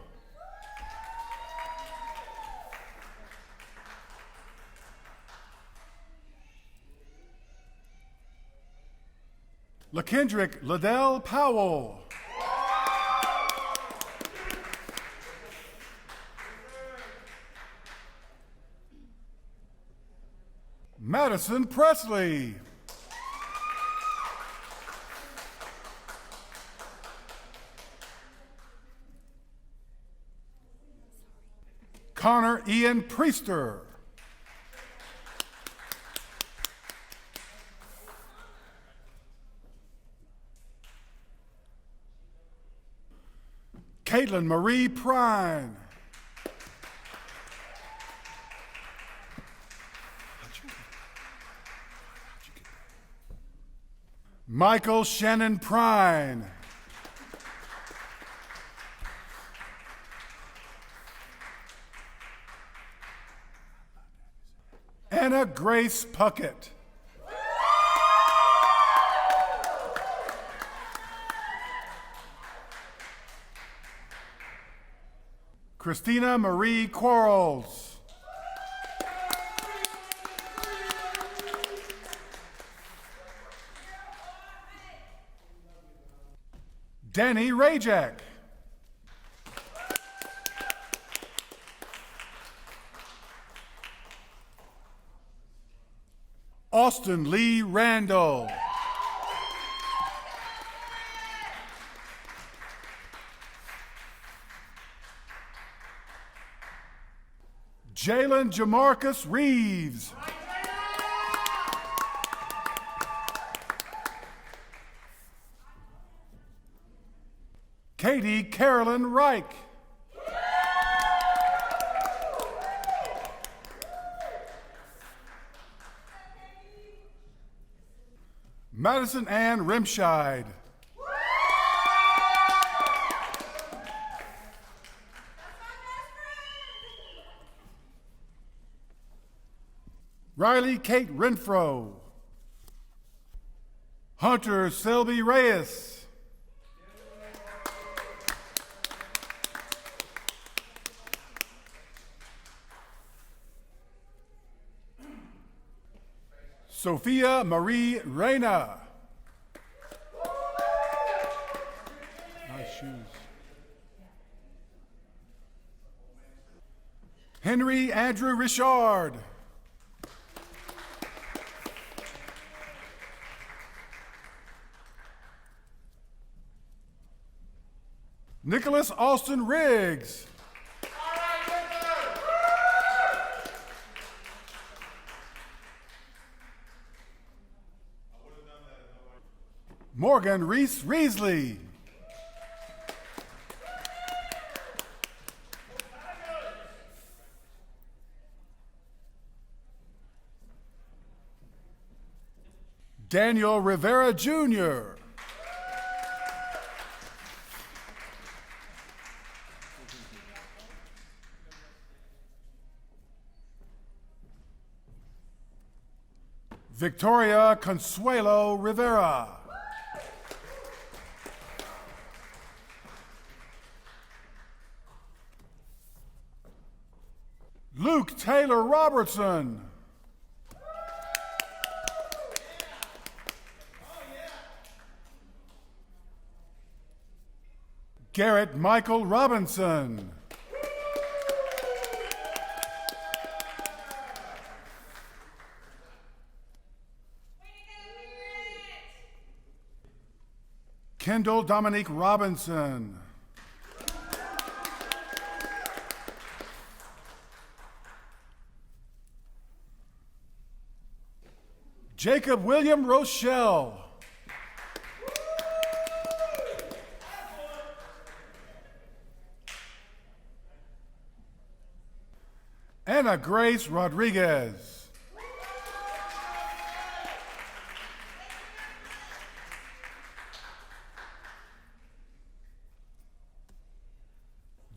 LaKendrick Liddell Powell. Madison Presley. Connor Ian Priester. Caitlin Marie Prine. Michael Shannon Prine. Anna Grace Puckett. Christina Marie Quarles. Danny Rajak. Austin Lee Randall. Jalen Jamarcus Reeves. Katie Carolyn Reich. Madison Ann Rimscheid. Riley Kate Renfro. Hunter Selby Reyes. Sophia Marie Reyna. Nice shoes. Henry Andrew Richard. Nicholas Austin Riggs. Morgan Reese Reesley. Daniel Rivera Jr. Victoria Consuelo Rivera. Luke Taylor Robertson. Garrett Michael Robinson. Kendall Dominique Robinson. Jacob William Rochelle. Anna Grace Rodriguez.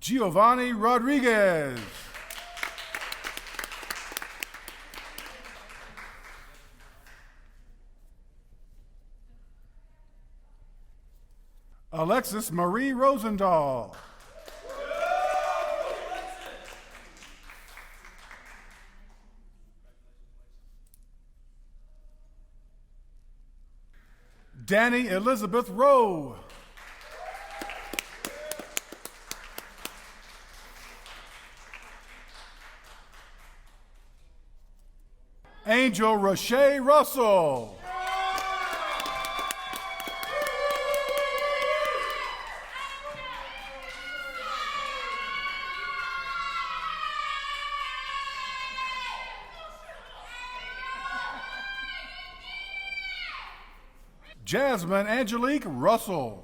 Giovanni Rodriguez. Alexis Marie Rosendahl. Danny Elizabeth Rowe. Angel Roche Russell. Jasmine Angelique Russell.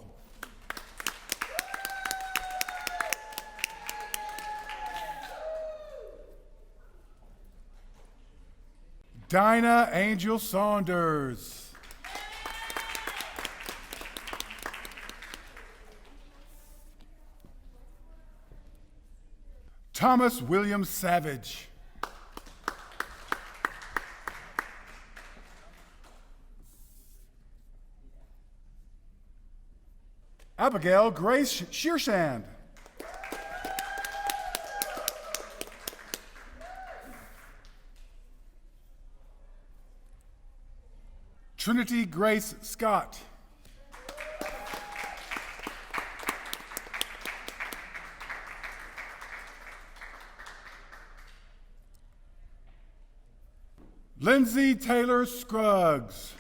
Dinah Angel Saunders. Thomas William Savage. Abigail Grace Shearshand. Trinity Grace Scott. Lindsay Taylor Scruggs.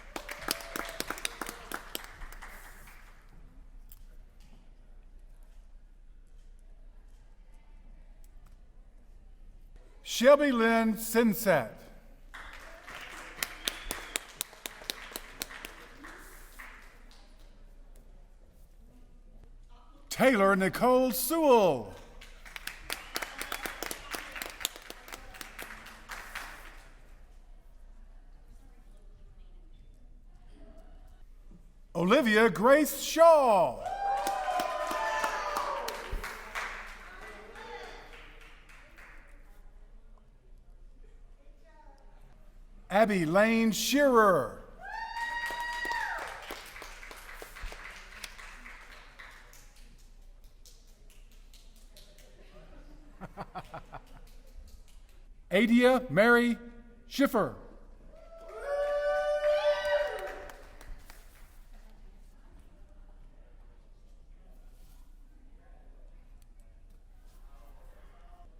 Shelby Lynn Sinsat. Taylor Nicole Sewell. Olivia Grace Shaw. Abby Lane Shearer. Adia Mary Schiffer.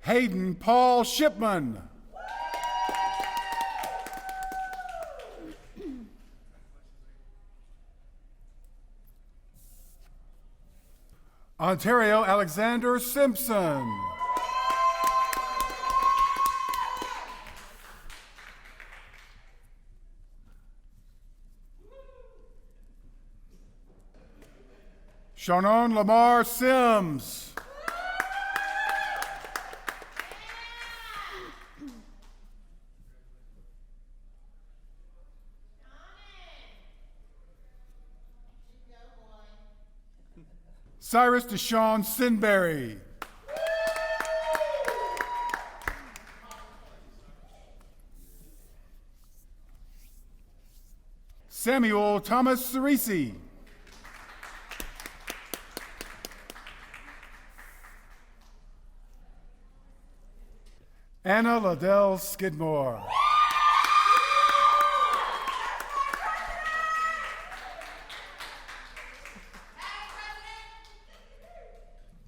Hayden Paul Shipman. Ontario Alexander Simpson. Shannon Lamar Sims. Cyrus Deshawn Sinberry. Samuel Thomas Cerisi. Anna Liddell Skidmore.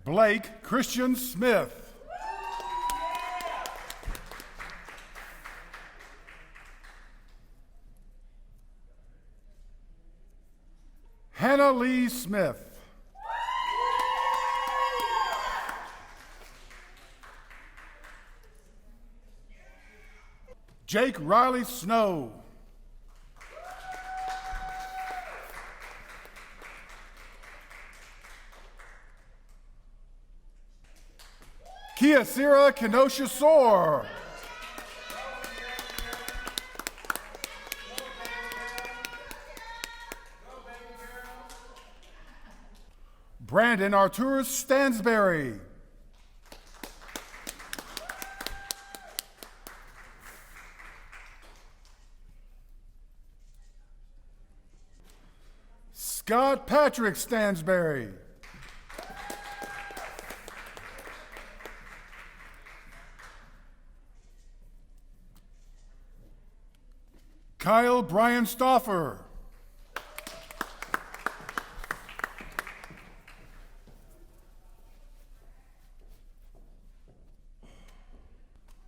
Blake Christian Smith. Hannah Lee Smith. Jake Riley Snow. Kiasira Kenosha Soar. Brandon Arturus Stansberry. Scott Patrick Stansberry. Kyle Brian Stauffer.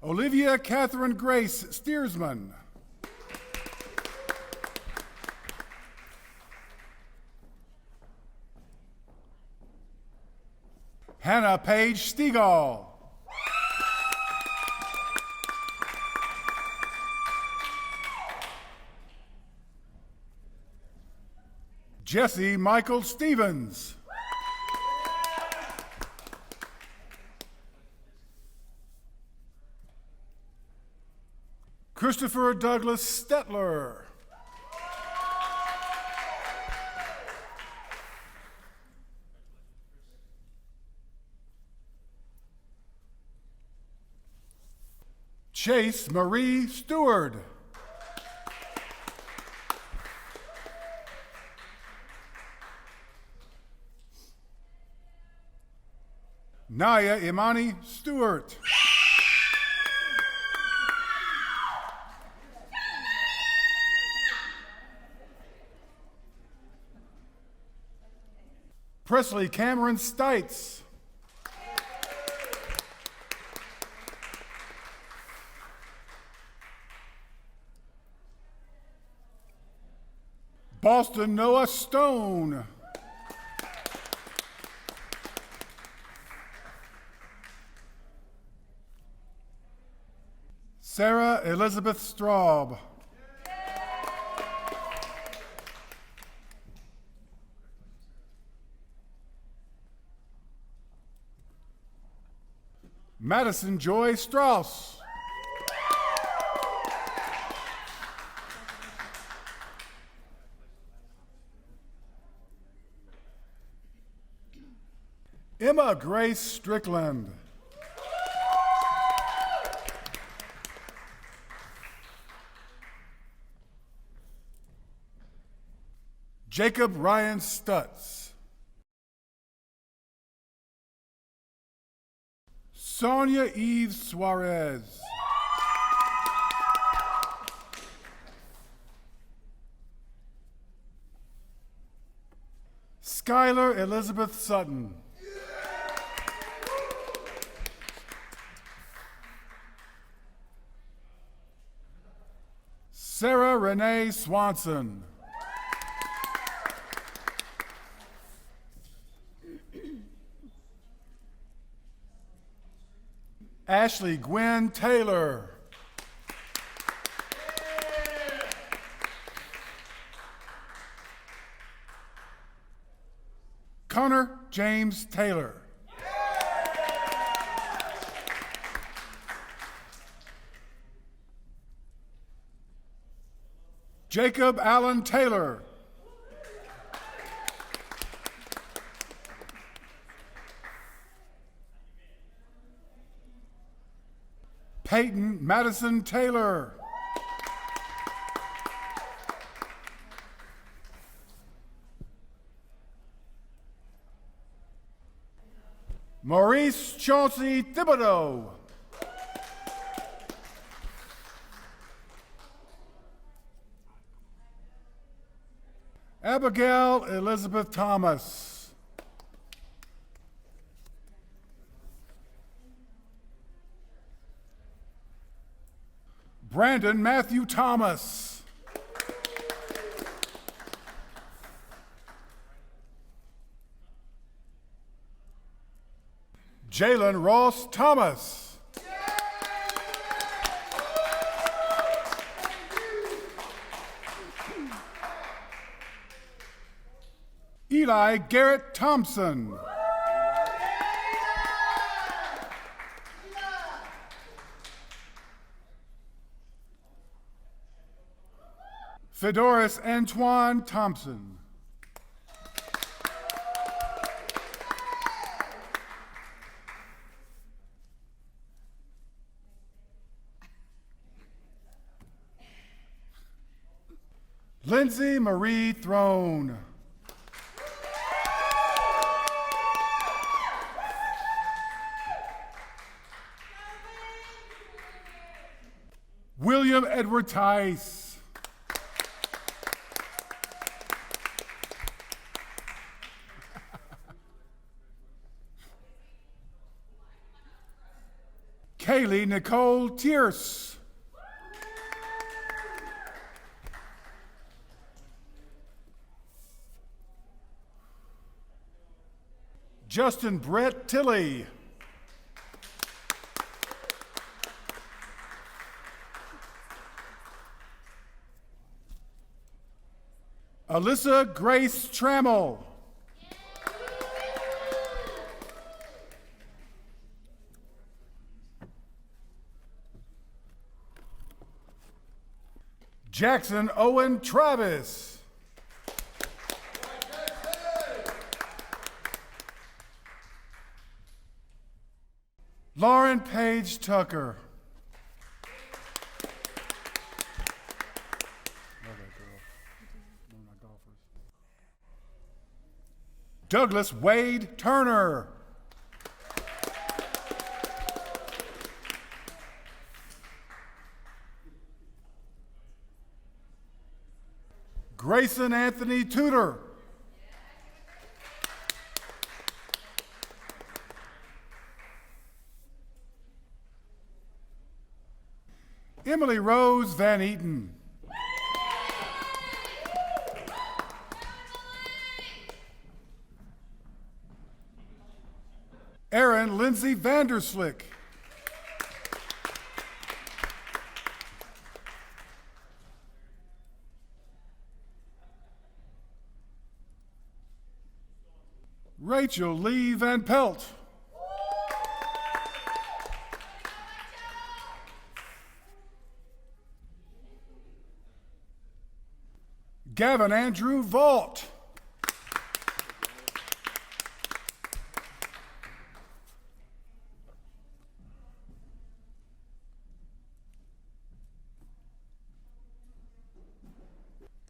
Olivia Catherine Grace Steersman. Hannah Paige Stegall. Jesse Michael Stevens. Christopher Douglas Stetler. Chase Marie Stewart. Naya Imani Stewart. Presley Cameron Stites. Boston Noah Stone. Sarah Elizabeth Straub. Madison Joy Strauss. Emma Grace Strickland. Jacob Ryan Stutz. Sonia Eve Suarez. Skylar Elizabeth Sutton. Sarah Renee Swanson. Ashley Gwen Taylor. Connor James Taylor. Jacob Allen Taylor. Peyton Madison Taylor. Maurice Chauncey Thibodeau. Abigail Elizabeth Thomas. Brandon Matthew Thomas. Jalen Ross Thomas. Eli Garrett Thompson. Fedoris Antoine Thompson. Lindsay Marie Throne. William Edward Tice. Kaylee Nicole Tierce. Justin Brett Tilley. Alyssa Grace Trammell. Jackson Owen Travis. Lauren Page Tucker. Douglas Wade Turner. Grayson Anthony Tudor. Emily Rose Van Eaton. Erin Lindsay Vanderslick. Rachel Lee Van Pelt. Gavin Andrew Vault.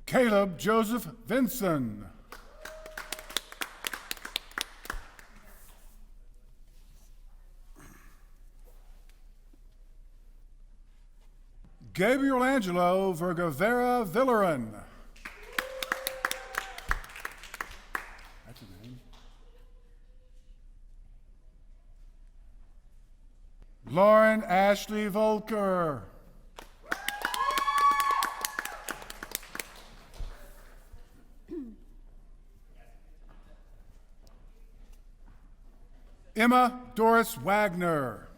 Caleb Joseph Vinson. Gabriel Angelo Vergavera Villarin. That's his name. Lauren Ashley Volker. Emma Doris Wagner.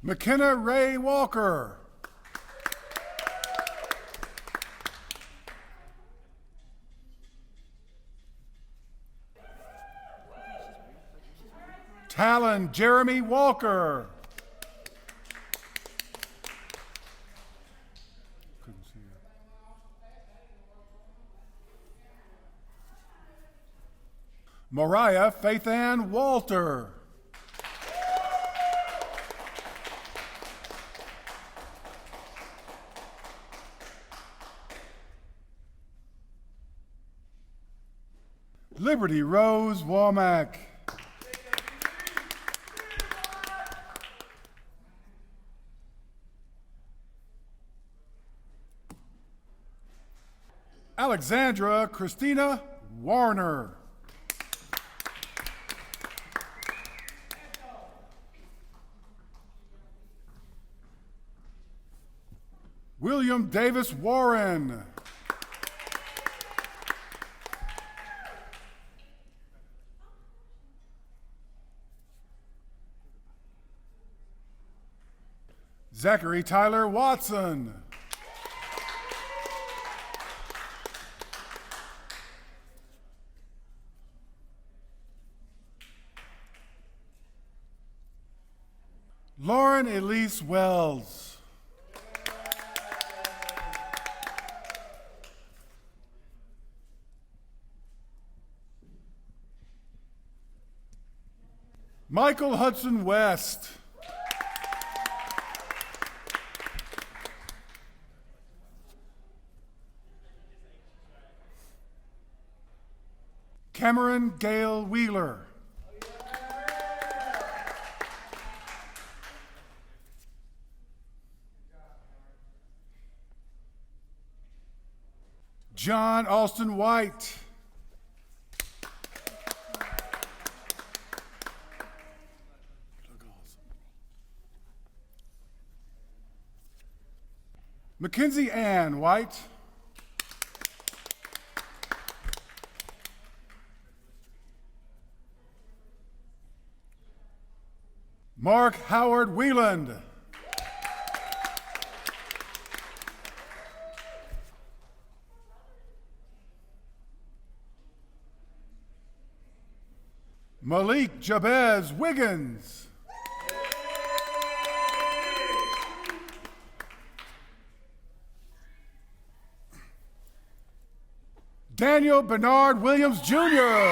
McKenna Ray Walker. Talon Jeremy Walker. Couldn't see her. Mariah Faith Ann Walter. Liberty Rose Womack. Alexandra Christina Warner. William Davis Warren. Zachary Tyler Watson. Lauren Elise Wells. Michael Hudson West. Cameron Gale Wheeler. John Austin White. Mackenzie Ann White. Mark Howard Wieland. Malik Jabez Wiggins. Daniel Bernard Williams Jr.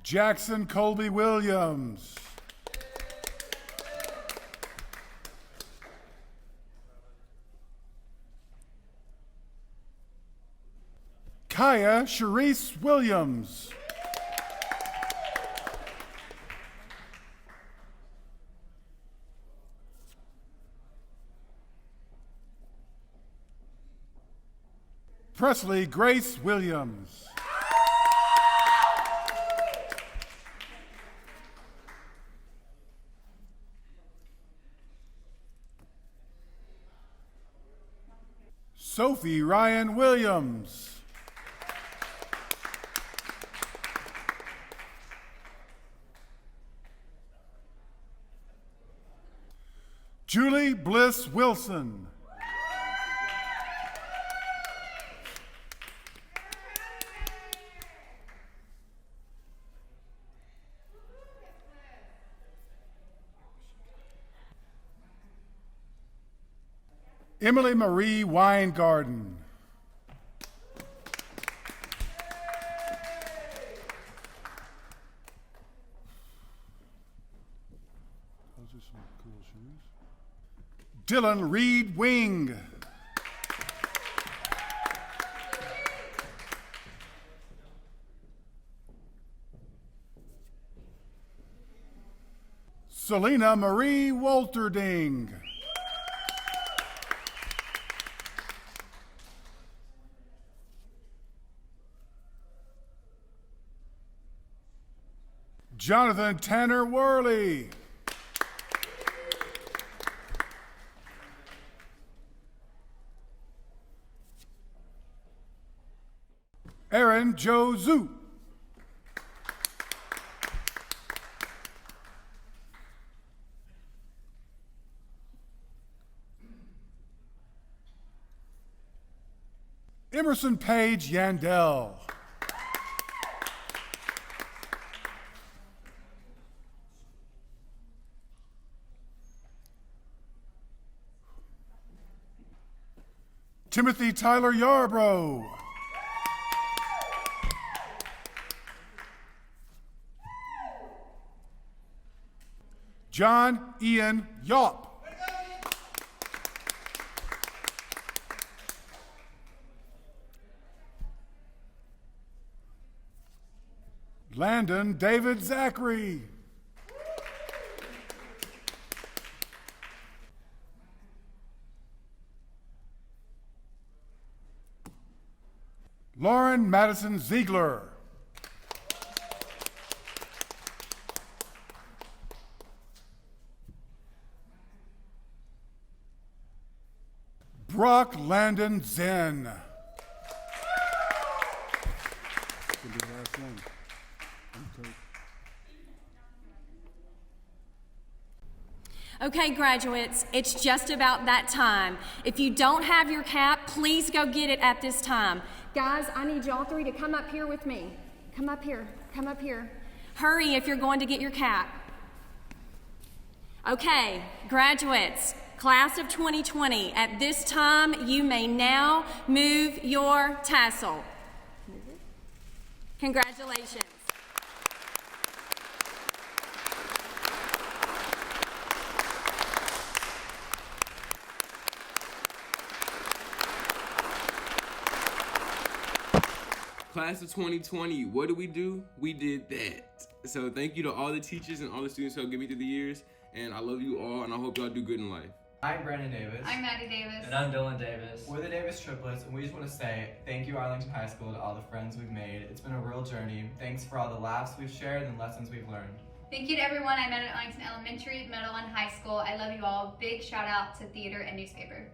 Jackson Colby Williams. Kaya Sharice Williams. Presley Grace Williams. Sophie Ryan Williams. Julie Bliss Wilson. Emily Marie Weingarten. Those are some cool shoes. Dylan Reed Wing. Selena Marie Walterding. Jonathan Tanner Worley. Aaron Joe Zhu. Emerson Page Yandel. Timothy Tyler Yarbrough. John Ian Yaup. Landon David Zachary. Lauren Madison Ziegler. Brock Landon Zen. Gonna be the last one. Okay, graduates, it's just about that time. If you don't have your cap, please go get it at this time. Guys, I need y'all three to come up here with me. Come up here, come up here. Hurry if you're going to get your cap. Okay, graduates, class of 2020, at this time, you may now move your tassel. Congratulations. Class of 2020, what did we do? We did that. So thank you to all the teachers and all the students who have given me through the years, and I love you all, and I hope y'all do good in life. I'm Brandon Davis. I'm Maddie Davis. And I'm Dylan Davis. We're the Davis triplets, and we just want to say thank you, Arlington High School, to all the friends we've made. It's been a real journey. Thanks for all the laughs we've shared and lessons we've learned. Thank you to everyone I met at Arlington Elementary, Middle, and High School. I love you all. Big shout out to theater and newspaper.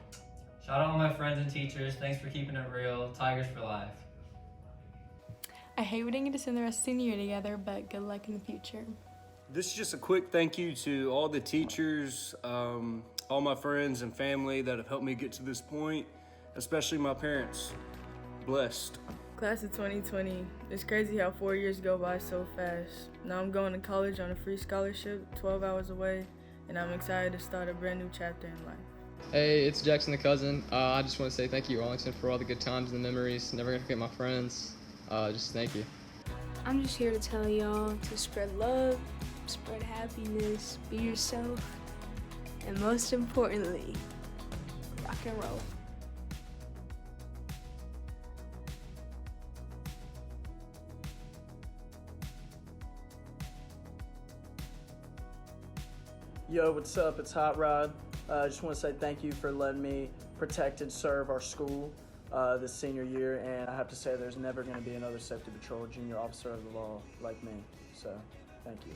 Shout out to my friends and teachers. Thanks for keeping it real. Tigers for life. I hate we didn't get to spend the rest of senior year together, but good luck in the future. This is just a quick thank you to all the teachers, all my friends and family that have helped me get to this point, especially my parents. Blessed. Class of 2020. It's crazy how 4 years go by so fast. Now I'm going to college on a free scholarship, 12 hours away, and I'm excited to start a brand new chapter in life. Hey, it's Jackson the cousin. I just want to say thank you, Arlington, for all the good times and the memories. Never gonna forget my friends. Just thank you. I'm just here to tell y'all to spread love, spread happiness, be yourself, and most importantly, rock and roll. Yo, what's up? It's Hot Rod. I just want to say thank you for letting me protect and serve our school this senior year, and I have to say there's never going to be another safety patrol junior officer of the law like me, so thank you.